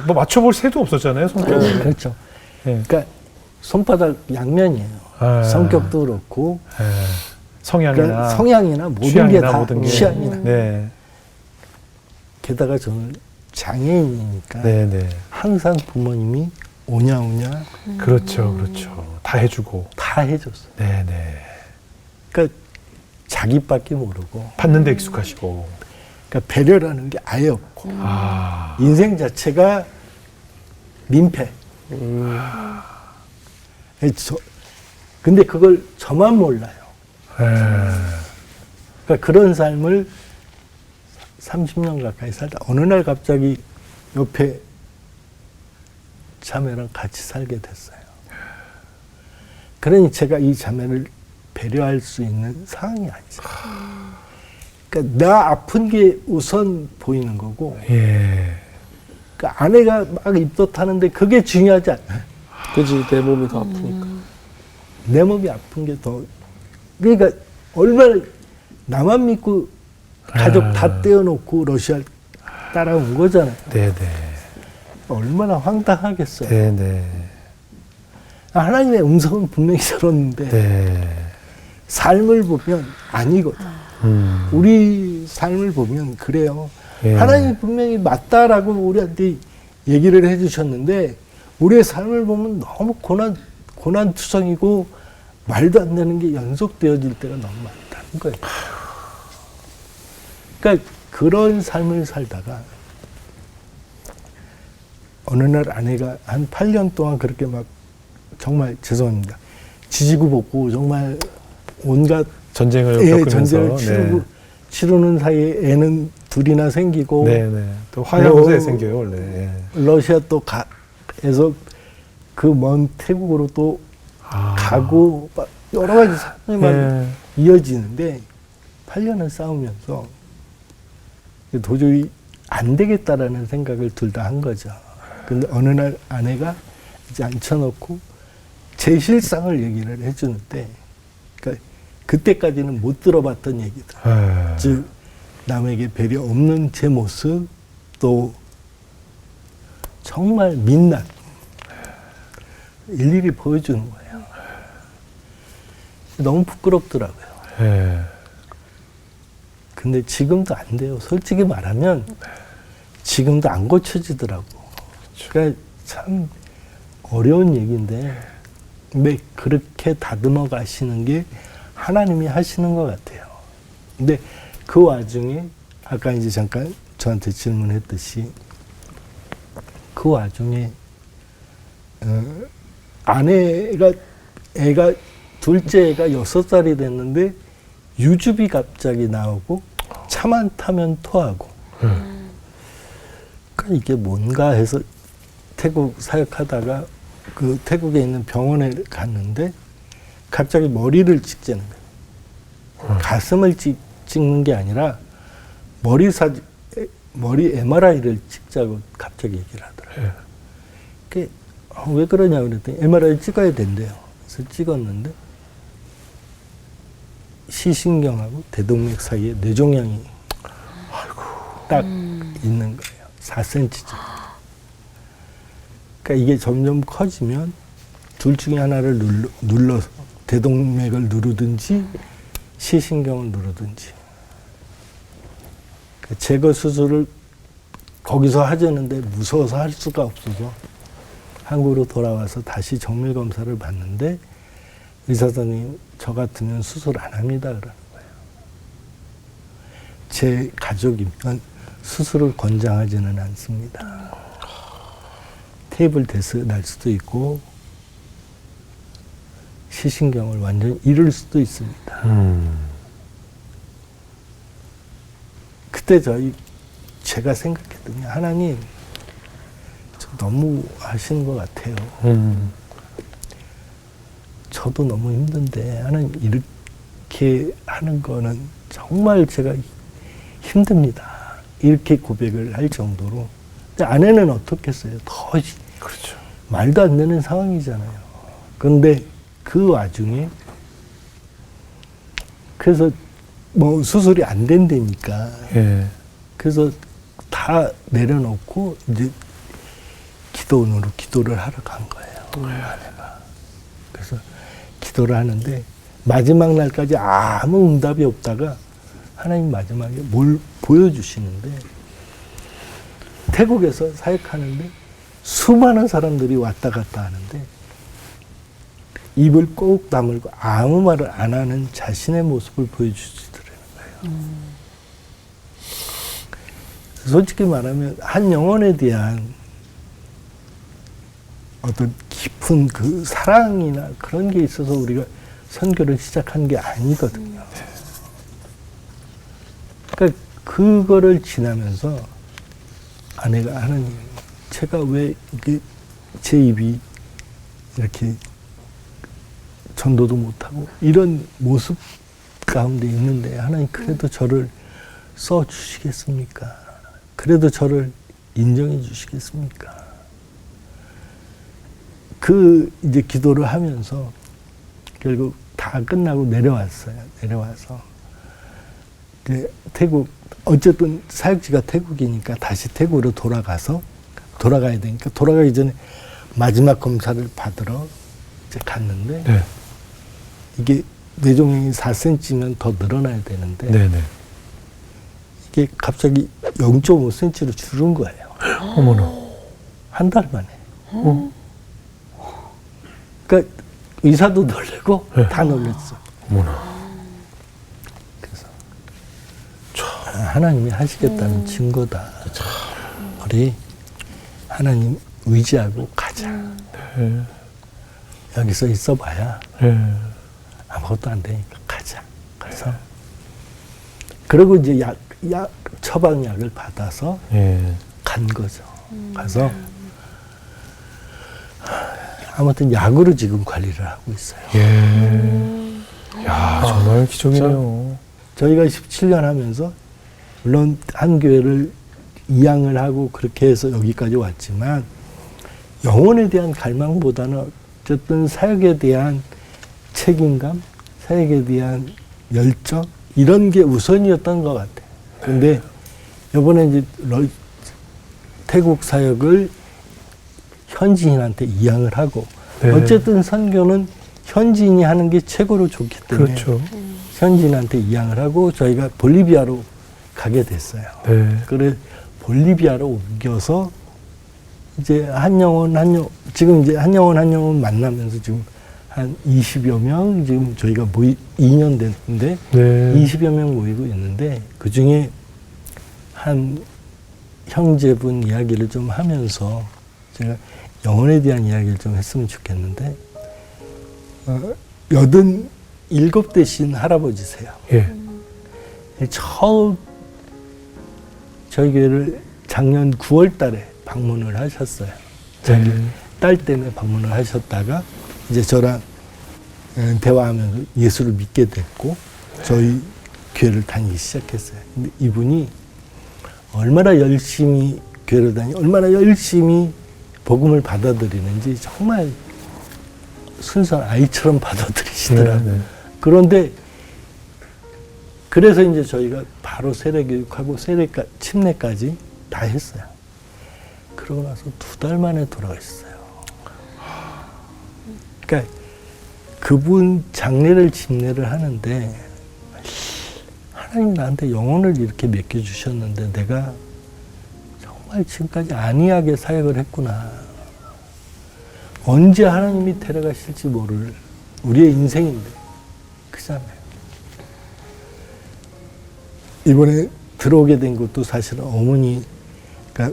[SPEAKER 1] 뭐 맞춰볼 새도 없었잖아요, 성격을.
[SPEAKER 4] 그렇죠.
[SPEAKER 1] 네.
[SPEAKER 4] 그러니까 손바닥 양면이에요.
[SPEAKER 1] 아.
[SPEAKER 4] 성격도 그렇고
[SPEAKER 1] 성향이나,
[SPEAKER 4] 그러니까 성향이나 모든 게
[SPEAKER 1] 취향이나
[SPEAKER 4] 다
[SPEAKER 1] 모든 게.
[SPEAKER 4] 취향이나.
[SPEAKER 1] 네,
[SPEAKER 4] 게다가 저는 장애인이니까
[SPEAKER 1] 네.
[SPEAKER 4] 항상 부모님이 오냐
[SPEAKER 1] 그렇죠. 다 해주고.
[SPEAKER 4] 다 해줬어요.
[SPEAKER 1] 네.
[SPEAKER 4] 그러니까 자기밖에 모르고
[SPEAKER 1] 받는 데 익숙하시고.
[SPEAKER 4] 그러니까 배려라는 게 아예 없고
[SPEAKER 1] 아,
[SPEAKER 4] 인생 자체가 민폐. 근데 그걸 저만 몰라요. 그러니까 그런 삶을 30년 가까이 살다 어느 날 갑자기 옆에 자매랑 같이 살게 됐어요. 그러니 제가 이 자매를 배려할 수 있는 상황이 아니죠. 그러니까 나 아픈 게 우선 보이는 거고
[SPEAKER 1] 예.
[SPEAKER 4] 그러니까 아내가 막 입덧하는데 그게 중요하지 않아요.
[SPEAKER 3] 그지 내 몸이 더 아프니까.
[SPEAKER 4] 내 몸이 아픈 게 더 그러니까 얼마나 나만 믿고 가족 다 떼어놓고 러시아 따라온 거잖아요.
[SPEAKER 1] 네.
[SPEAKER 4] 얼마나 황당하겠어요.
[SPEAKER 1] 네.
[SPEAKER 4] 하나님의 음성은 분명히 들었는데
[SPEAKER 1] 네.
[SPEAKER 4] 삶을 보면 아니거든. 우리 삶을 보면 그래요.
[SPEAKER 1] 예.
[SPEAKER 4] 하나님이 분명히 맞다라고 우리한테 얘기를 해주셨는데 우리의 삶을 보면 너무 고난투성이고 말도 안 되는 게 연속되어질 때가 너무 많다는 거예요. 그러니까 그런 삶을 살다가 어느 날 아내가 한 8년 동안 그렇게 막 정말 죄송합니다. 지지고 볶고 정말 온갖
[SPEAKER 1] 전쟁을 겪으면서.
[SPEAKER 4] 전쟁을 치르는 사이에 애는 둘이나 생기고
[SPEAKER 1] 네. 또 화양소에 생겨요, 원래. 예.
[SPEAKER 4] 러시아 또 가서 그 먼 태국으로 또 가고 막 여러 가지 상황이 이어지는데 8년을 싸우면서 도저히 안 되겠다라는 생각을 둘 다 한 거죠. 근데 어느 날 아내가 이제 앉혀놓고 제 실상을 얘기를 해주는데 그러니까 그때까지는 못 들어봤던 얘기들. 즉 남에게 배려 없는 제 모습 또 정말 민낯 일일이 보여주는 거예요. 너무 부끄럽더라고요. 근데 지금도 안 돼요. 솔직히 말하면 지금도 안 고쳐지더라고. 그러니까 참 어려운 얘기인데 왜 그렇게 다듬어 가시는 게 하나님이 하시는 것 같아요. 근데 그 와중에 아까 이제 잠깐 저한테 질문했듯이 그 와중에 애가 둘째 애가 6살이 됐는데 유즙이 갑자기 나오고 차만 타면 토하고. 그러니까 이게 뭔가 해서 태국 사역하다가 그 태국에 있는 병원에 갔는데 갑자기 머리를 찍자는 거예요. 가슴을 찍는 게 아니라 머리 MRI를 찍자고 갑자기 얘기를 하더라고요. 그게 왜 그러냐 그랬더니 MRI 찍어야 된대요. 그래서 찍었는데 시신경하고 대동맥 사이에 뇌종양이 딱 있는 거예요. 4cm쯤. 그러니까 이게 점점 커지면 둘 중에 하나를 눌러서 대동맥을 누르든지 시신경을 누르든지. 그러니까 제거 수술을 거기서 하자는데 무서워서 할 수가 없어서 한국으로 돌아와서 다시 정밀 검사를 받는데 의사 선생님 저 같으면 수술 안 합니다 그러는 거예요. 제 가족이면 수술을 권장하지는 않습니다. 테이블 데스 날 수도 있고 시신경을 완전히 잃을 수도 있습니다. 그때 제가 생각했더니 하나님 저 너무 하시는 것 같아요. 저도 너무 힘든데 하나님 이렇게 하는 거는 정말 제가 힘듭니다. 이렇게 고백을 할 정도로. 근데 아내는 어떻겠어요? 더
[SPEAKER 1] 그렇죠.
[SPEAKER 4] 말도 안 되는 상황이잖아요. 그런데 그 와중에 그래서 뭐 수술이 안 된다니까.
[SPEAKER 1] 예.
[SPEAKER 4] 그래서 다 내려놓고 이제 기도원으로 기도를 하러 간 거예요. 아내가. 그래서 기도를 하는데 마지막 날까지 아무 응답이 없다가 하나님 마지막에 뭘 보여주시는데 태국에서 사역하는데 수많은 사람들이 왔다 갔다 하는데 입을 꼭 다물고 아무 말을 안 하는 자신의 모습을 보여주시더라는 거예요. 솔직히 말하면 한 영혼에 대한 어떤 깊은 그 사랑이나 그런 게 있어서 우리가 선교를 시작한 게 아니거든요. 그러니까 그거를 지나면서 아내가 하나님, 제가 왜 이게 제 입이 이렇게 전도도 못하고 이런 모습 가운데 있는데 하나님 그래도 저를 써주시겠습니까? 그래도 저를 인정해 주시겠습니까? 그 이제 기도를 하면서 결국 다 끝나고 내려왔어요. 내려와서 이제 태국 어쨌든 사역지가 태국이니까 다시 태국으로 돌아가야 되니까 돌아가기 전에 마지막 검사를 받으러 이제 갔는데
[SPEAKER 1] 네.
[SPEAKER 4] 이게 뇌종양이 4cm면 더 늘어나야 되는데
[SPEAKER 1] 네네.
[SPEAKER 4] 이게 갑자기 0.5cm로 줄은 거예요.
[SPEAKER 1] 어머나.
[SPEAKER 4] 한 달 만에. 그러니까 의사도 놀래고
[SPEAKER 1] 네.
[SPEAKER 4] 다 놀랬어.
[SPEAKER 1] 어머나.
[SPEAKER 4] 그래서 하나님이 하시겠다는 증거다. 우리 하나님 의지하고 가자.
[SPEAKER 1] 네.
[SPEAKER 4] 여기서 있어봐야
[SPEAKER 1] 네.
[SPEAKER 4] 아무것도 안 되니까 가자. 그래서 그리고 이제 처방약을 받아서
[SPEAKER 1] 예.
[SPEAKER 4] 간 거죠. 가서 아무튼 약으로 지금 관리를 하고 있어요.
[SPEAKER 1] 예. 야, 정말 기적이네요.
[SPEAKER 4] 저희가 17년 하면서 물론 한 교회를 이양을 하고 그렇게 해서 여기까지 왔지만 영혼에 대한 갈망보다는 어쨌든 사역에 대한 책임감, 사역에 대한 열정 이런 게 우선이었던 것 같아요. 근데 이번에 이제 태국 사역을 현지인한테 이양을 하고
[SPEAKER 1] 네.
[SPEAKER 4] 어쨌든 선교는 현지인이 하는 게 최고로 좋기 때문에
[SPEAKER 1] 그렇죠.
[SPEAKER 4] 현지인한테 이양을 하고 저희가 볼리비아로 가게 됐어요.
[SPEAKER 1] 네.
[SPEAKER 4] 그래 볼리비아로 옮겨서 이제 지금 이제 한 영혼 만나면서 지금 한 20여 명 지금 저희가 2년 됐는데
[SPEAKER 1] 네.
[SPEAKER 4] 20여 명 모이고 있는데 그 중에 한 형제분 이야기를 좀 하면서 제가 영혼에 대한 이야기를 좀 했으면 좋겠는데 87 되신 할아버지세요.
[SPEAKER 1] 예.
[SPEAKER 4] 처음 저희 교회를 작년 9월 달에 방문을 하셨어요. 자기 딸 때문에 방문을 하셨다가 이제 저랑 대화하면서 예수를 믿게 됐고 저희 교회를 다니기 시작했어요. 근데 이분이 얼마나 열심히 교회를 얼마나 열심히 복음을 받아들이는지 정말 순수한 아이처럼 받아들이시더라고요.
[SPEAKER 1] 네.
[SPEAKER 4] 그런데 그래서 이제 저희가 바로 세례 교육하고 침례까지 다 했어요. 그러고 나서 2달 만에 돌아가셨어요. 그러니까 그분 장례를 집례를 하는데 하나님 나한테 영혼을 이렇게 맡겨주셨는데 내가 정말 지금까지 안이하게 사역을 했구나. 언제 하나님이 데려가실지 모를 우리의 인생인데 그잖아요. 이번에 들어오게 된 것도 사실은 어머니가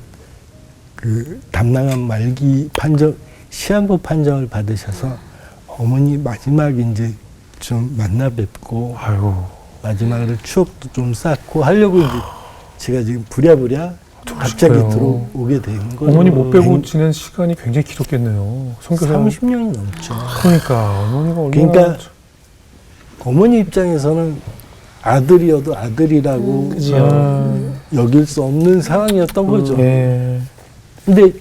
[SPEAKER 4] 그 담낭암 말기 판정, 시한부 판정을 받으셔서 어머니 마지막 이제 좀 만나 뵙고
[SPEAKER 1] 아이고.
[SPEAKER 4] 마지막으로 추억도 좀 쌓고 하려고 이제 제가 지금 부랴부랴 갑자기 들어오게 된 거예요.
[SPEAKER 1] 어머니 못 뵈고 지낸 시간이 굉장히 길었겠네요. 선교사
[SPEAKER 4] 30년이 넘죠.
[SPEAKER 1] 그러니까 어머니가 얼마나
[SPEAKER 4] 그러니까 어머니 입장에서는 아들이어도 아들이라고 여길 수 없는 상황이었던 거죠.
[SPEAKER 1] 예.
[SPEAKER 4] 근데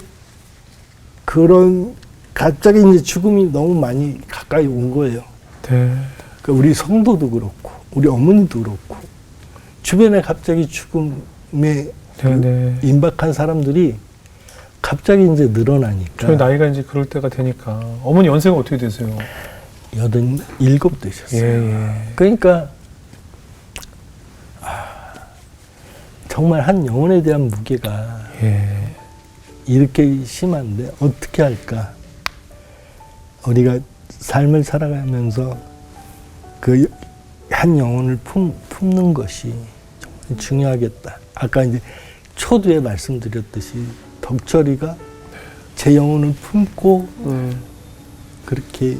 [SPEAKER 4] 그런 갑자기 이제 죽음이 너무 많이 가까이 온 거예요.
[SPEAKER 1] 네.
[SPEAKER 4] 그러니까 우리 성도도 그렇고 우리 어머니도 그렇고 주변에 갑자기 죽음에
[SPEAKER 1] 네네.
[SPEAKER 4] 임박한 사람들이 갑자기 이제 늘어나니까
[SPEAKER 1] 저희 나이가 이제 그럴 때가 되니까 어머니 연세가 어떻게 되세요?
[SPEAKER 4] 87 되셨어요.
[SPEAKER 1] 예.
[SPEAKER 4] 그러니까 정말 한 영혼에 대한 무게가
[SPEAKER 1] 예.
[SPEAKER 4] 이렇게 심한데 어떻게 할까? 우리가 삶을 살아가면서 그 한 영혼을 품는 것이 정말 중요하겠다. 아까 이제 초두에 말씀드렸듯이 덕철이가 제 영혼을 품고 그렇게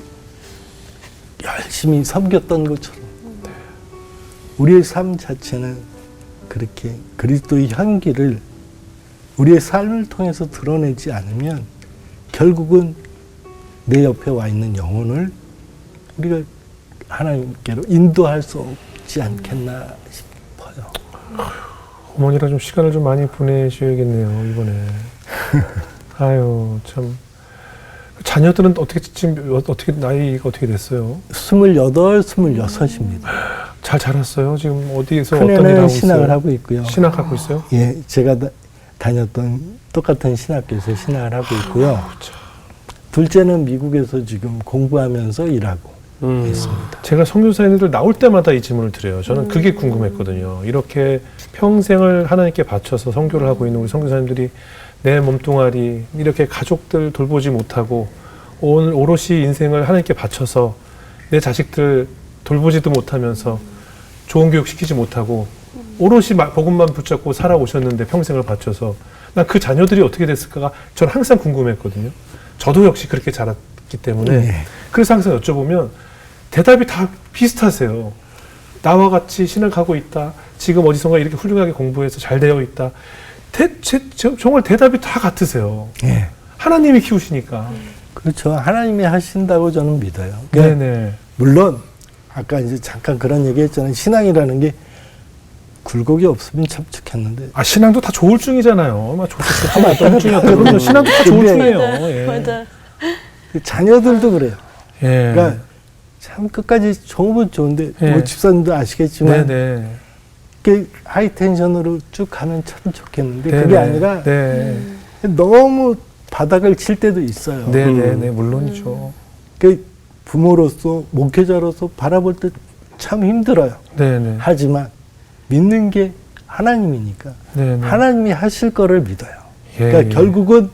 [SPEAKER 4] 열심히 섬겼던 것처럼 우리의 삶 자체는 그렇게 그리스도의 향기를 우리의 삶을 통해서 드러내지 않으면 결국은 내 옆에 와 있는 영혼을 우리가 하나님께로 인도할 수 없지 않겠나 싶어요.
[SPEAKER 1] 어머니랑 좀 시간을 좀 많이 보내셔야겠네요, 이번에. 아유, 참. 자녀들은 어떻게, 지금 어떻게, 나이가 어떻게 됐어요?
[SPEAKER 4] 28, 26입니다.
[SPEAKER 1] 잘 자랐어요? 지금 어디에서 어떤 일을
[SPEAKER 4] 큰애는
[SPEAKER 1] 하고
[SPEAKER 4] 신학을
[SPEAKER 1] 있어요?
[SPEAKER 4] 하고 있고요.
[SPEAKER 1] 신학하고 있어요?
[SPEAKER 4] 예, 제가 다녔던 똑같은 신학교에서 신학을 하고 있고요. 둘째는 미국에서 지금 공부하면서 일하고 있습니다.
[SPEAKER 1] 제가 선교사님들 나올 때마다 이 질문을 드려요. 저는 그게 궁금했거든요. 이렇게 평생을 하나님께 바쳐서 선교를 하고 있는 우리 선교사님들이 내 몸뚱아리, 이렇게 가족들 돌보지 못하고 오롯이 인생을 하나님께 바쳐서 내 자식들 돌보지도 못하면서 좋은 교육 시키지 못하고 오롯이 복음만 붙잡고 살아오셨는데 평생을 바쳐서 난 그 자녀들이 어떻게 됐을까가 저는 항상 궁금했거든요. 저도 역시 그렇게 자랐기 때문에
[SPEAKER 4] 네.
[SPEAKER 1] 그래서 항상 여쭤보면 대답이 다 비슷하세요. 나와 같이 신학하고 있다. 지금 어디선가 이렇게 훌륭하게 공부해서 잘 되어 있다. 정말 대답이 다 같으세요.
[SPEAKER 4] 예.
[SPEAKER 1] 하나님이 키우시니까.
[SPEAKER 4] 그렇죠. 하나님이 하신다고 저는 믿어요. 그러니까
[SPEAKER 1] 네네.
[SPEAKER 4] 물론 아까 이제 잠깐 그런 얘기했잖아요. 신앙이라는 게 굴곡이 없으면 참 좋겠는데.
[SPEAKER 1] 아, 신앙도 다 조울증이잖아요. 어떤 중이었거든요. 신앙도 다 조울증이에요. 예.
[SPEAKER 2] 맞아.
[SPEAKER 4] 자녀들도 그래요.
[SPEAKER 1] 예.
[SPEAKER 4] 그러니까 참 끝까지 좋으면 좋은데
[SPEAKER 1] 예.
[SPEAKER 4] 뭐 집사님도 아시겠지만
[SPEAKER 1] 네네.
[SPEAKER 4] 이렇게 하이텐션으로 쭉 가면 참 좋겠는데
[SPEAKER 1] 네네.
[SPEAKER 4] 그게 아니라
[SPEAKER 1] 네.
[SPEAKER 4] 너무 바닥을 칠 때도 있어요.
[SPEAKER 1] 네네네. 물론이죠.
[SPEAKER 4] 그 부모로서 목회자로서 바라볼 때 참 힘들어요.
[SPEAKER 1] 네네.
[SPEAKER 4] 하지만 믿는 게 하나님이니까
[SPEAKER 1] 네네.
[SPEAKER 4] 하나님이 하실 거를 믿어요.
[SPEAKER 1] 예,
[SPEAKER 4] 그러니까
[SPEAKER 1] 예.
[SPEAKER 4] 결국은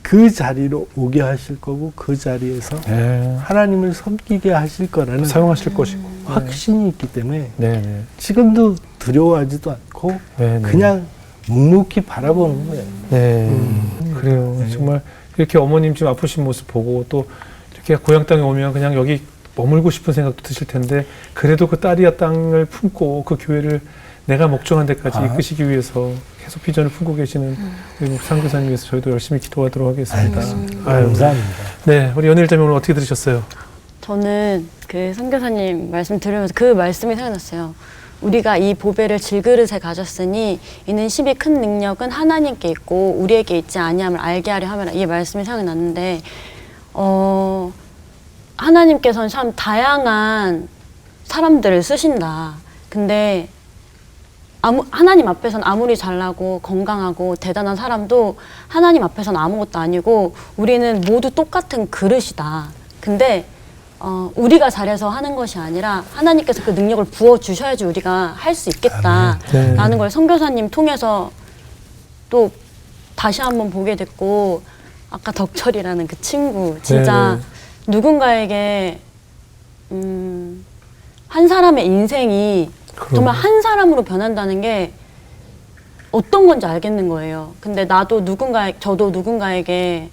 [SPEAKER 4] 그 자리로 오게 하실 거고 그 자리에서
[SPEAKER 1] 예.
[SPEAKER 4] 하나님을 섬기게 하실 거라는
[SPEAKER 1] 사용하실 것이고.
[SPEAKER 4] 확신이 있기 때문에
[SPEAKER 1] 네네.
[SPEAKER 4] 지금도 두려워하지도 않고
[SPEAKER 1] 네네.
[SPEAKER 4] 그냥 묵묵히 바라보는 거예요.
[SPEAKER 1] 네. 그래요.
[SPEAKER 4] 네.
[SPEAKER 1] 정말 이렇게 어머님 지금 아프신 모습 보고 또 이렇게 고향 땅에 오면 그냥 여기 머물고 싶은 생각도 드실 텐데 그래도 그 딸이야 땅을 품고 그 교회를 내가 목적한 데까지 이끄시기 위해서 계속 비전을 품고 계시는 우리 상교사님 위해서 저희도 열심히 기도하도록 하겠습니다. 아유,
[SPEAKER 4] 감사합니다.
[SPEAKER 1] 네, 우리 연일자님 오늘 어떻게 들으셨어요?
[SPEAKER 2] 저는 그 선교사님 말씀 들으면서 그 말씀이 생각났어요. 우리가 이 보배를 질그릇에 가졌으니 이는 심히 큰 능력은 하나님께 있고 우리에게 있지 아니함을 알게 하려 함이라. 이 말씀이 생각났는데 하나님께서는 참 다양한 사람들을 쓰신다. 근데 하나님 앞에서는 아무리 잘나고 건강하고 대단한 사람도 하나님 앞에서는 아무것도 아니고 우리는 모두 똑같은 그릇이다. 근데 우리가 잘해서 하는 것이 아니라 하나님께서 그 능력을 부어주셔야지 우리가 할 수 있겠다라는 걸 선교사님 통해서 또 다시 한번 보게 됐고 아까 덕철이라는 그 친구 진짜 누군가에게 한 사람의 인생이 정말 한 사람으로 변한다는 게 어떤 건지 알겠는 거예요. 근데 저도 누군가에게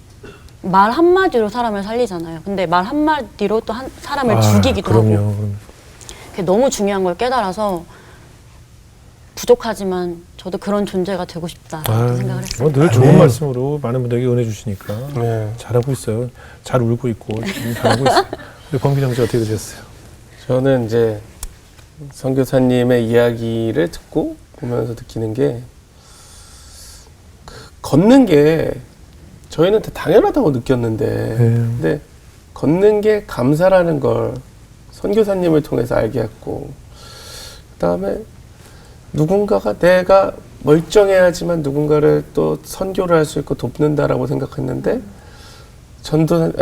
[SPEAKER 2] 말 한마디로 사람을 살리잖아요. 근데 말 한마디로 또 사람을 죽이기도 하고. 그게 너무 중요한 걸 깨달아서 부족하지만 저도 그런 존재가 되고 싶다 생각을 했어요.
[SPEAKER 1] 늘 좋은 말씀으로 많은 분들에게 은혜 주시니까
[SPEAKER 3] 네.
[SPEAKER 1] 잘하고 있어요. 잘 울고 있고 잘하고 있어요. 우리 권기정씨 어떻게 되셨어요?
[SPEAKER 3] 저는 이제 선교사님의 이야기를 듣고 보면서 느끼는 게 걷는 게 저희는 다 당연하다고 느꼈는데 근데 걷는 게 감사라는 걸 선교사님을 통해서 알게 했고 그다음에 누군가가 내가 멀쩡해야지만 누군가를 또 선교를 할 수 있고 돕는다라고 생각했는데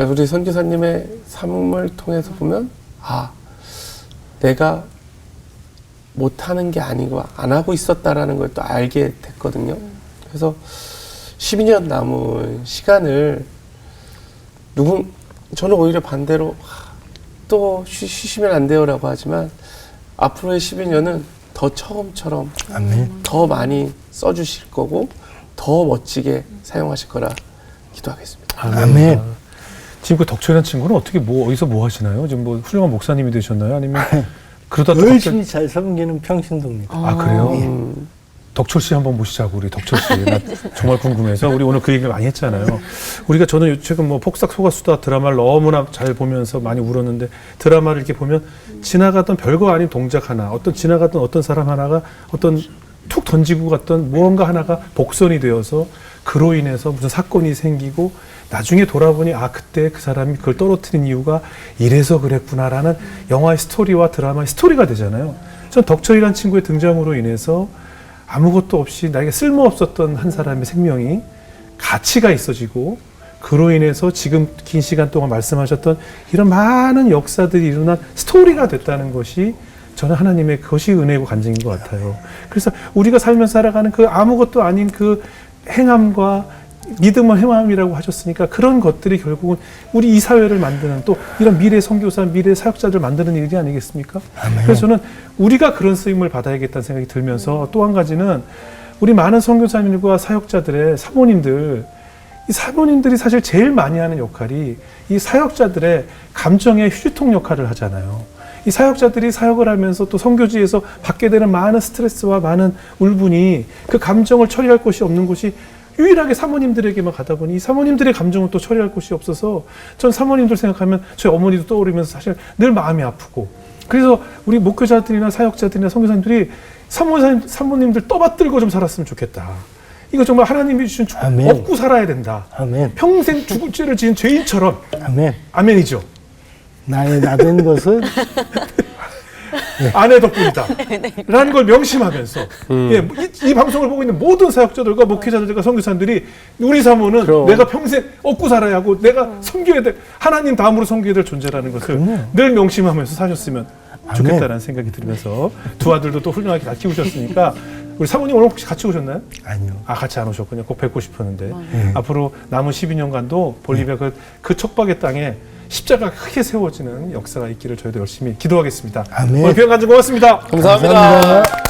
[SPEAKER 3] 우리 선교사님의 삶을 통해서 보면 내가 못하는 게 아니고 안 하고 있었다라는 걸 또 알게 됐거든요. 그래서 12년 남은 시간을 저는 오히려 반대로 또 쉬시면 안 돼요라고 하지만 앞으로의 12년은 더 처음처럼 더 많이 써주실 거고 더 멋지게 사용하실 거라 기도하겠습니다.
[SPEAKER 4] 아멘.
[SPEAKER 1] 지금 그 덕철이라는 친구는 어떻게 어디서 뭐 하시나요? 지금 뭐 훌륭한 목사님이 되셨나요? 아니면 그러다 또
[SPEAKER 4] 열심히 잘 섬기는 평신도입니다.
[SPEAKER 1] 그래요? 덕철 씨 한번 모시자고 우리 덕철 씨. 나 정말 궁금해서 우리 오늘 그 얘기를 많이 했잖아요. 저는 최근 뭐 폭삭 속았수다 드라마를 너무나 잘 보면서 많이 울었는데 드라마를 이렇게 보면 지나가던 별거 아닌 동작 하나, 지나가던 어떤 사람 하나가 툭 던지고 갔던 무언가 하나가 복선이 되어서 그로 인해서 무슨 사건이 생기고 나중에 돌아보니 그때 그 사람이 그걸 떨어뜨린 이유가 이래서 그랬구나라는 영화의 스토리와 드라마의 스토리가 되잖아요. 전 덕철이라는 친구의 등장으로 인해서 아무것도 없이 나에게 쓸모없었던 한 사람의 생명이 가치가 있어지고 그로 인해서 지금 긴 시간 동안 말씀하셨던 이런 많은 역사들이 일어난 스토리가 됐다는 것이 저는 하나님의 그것이 은혜고 간증인 것 같아요. 그래서 우리가 살면서 살아가는 그 아무것도 아닌 그 행함과 믿음의 행함이라고 하셨으니까 그런 것들이 결국은 우리 이 사회를 만드는 또 이런 미래 선교사, 미래 사역자들 만드는 일이 아니겠습니까? 그래서 저는 우리가 그런 쓰임을 받아야겠다는 생각이 들면서 또 한 가지는 우리 많은 선교사님들과 사역자들의 사모님들, 이 사모님들이 사실 제일 많이 하는 역할이 이 사역자들의 감정의 휴지통 역할을 하잖아요. 이 사역자들이 사역을 하면서 또 선교지에서 받게 되는 많은 스트레스와 많은 울분이 그 감정을 처리할 곳이 없는 곳이 유일하게 사모님들에게만 가다 보니 이 사모님들의 감정은 또 처리할 곳이 없어서 전 사모님들 생각하면 저희 어머니도 떠오르면서 사실 늘 마음이 아프고 그래서 우리 목회자들이나 사역자들이나 선교사님들이 사모님들 떠받들고 좀 살았으면 좋겠다. 이거 정말 하나님이 주신 업고 살아야 된다.
[SPEAKER 4] 아멘.
[SPEAKER 1] 평생 죽을 죄를 지은 죄인처럼.
[SPEAKER 4] 아멘.
[SPEAKER 1] 아멘이죠.
[SPEAKER 4] 나의 나된 것은
[SPEAKER 1] 아내 덕분이다. 라는 걸 명심하면서 이 방송을 보고 있는 모든 사역자들과 목회자들과 선교사님들이 우리 사모는 내가 평생 얻고 살아야 하고 내가 섬겨야 될 하나님 다음으로 섬겨야 될 존재라는 것을 늘 명심하면서 사셨으면 좋겠다라는 생각이 들면서 두 아들도 또 훌륭하게 잘 키우셨으니까 우리 사모님 오늘 혹시 같이 오셨나요?
[SPEAKER 4] 아니요.
[SPEAKER 1] 같이 안 오셨군요. 꼭 뵙고 싶었는데 앞으로 남은 12년간도 볼리비아 그 척박의 땅에 십자가 크게 세워지는 역사가 있기를 저희도 열심히 기도하겠습니다.
[SPEAKER 4] 아멘.
[SPEAKER 1] 오늘 귀한 간증 고맙습니다.
[SPEAKER 3] 감사합니다.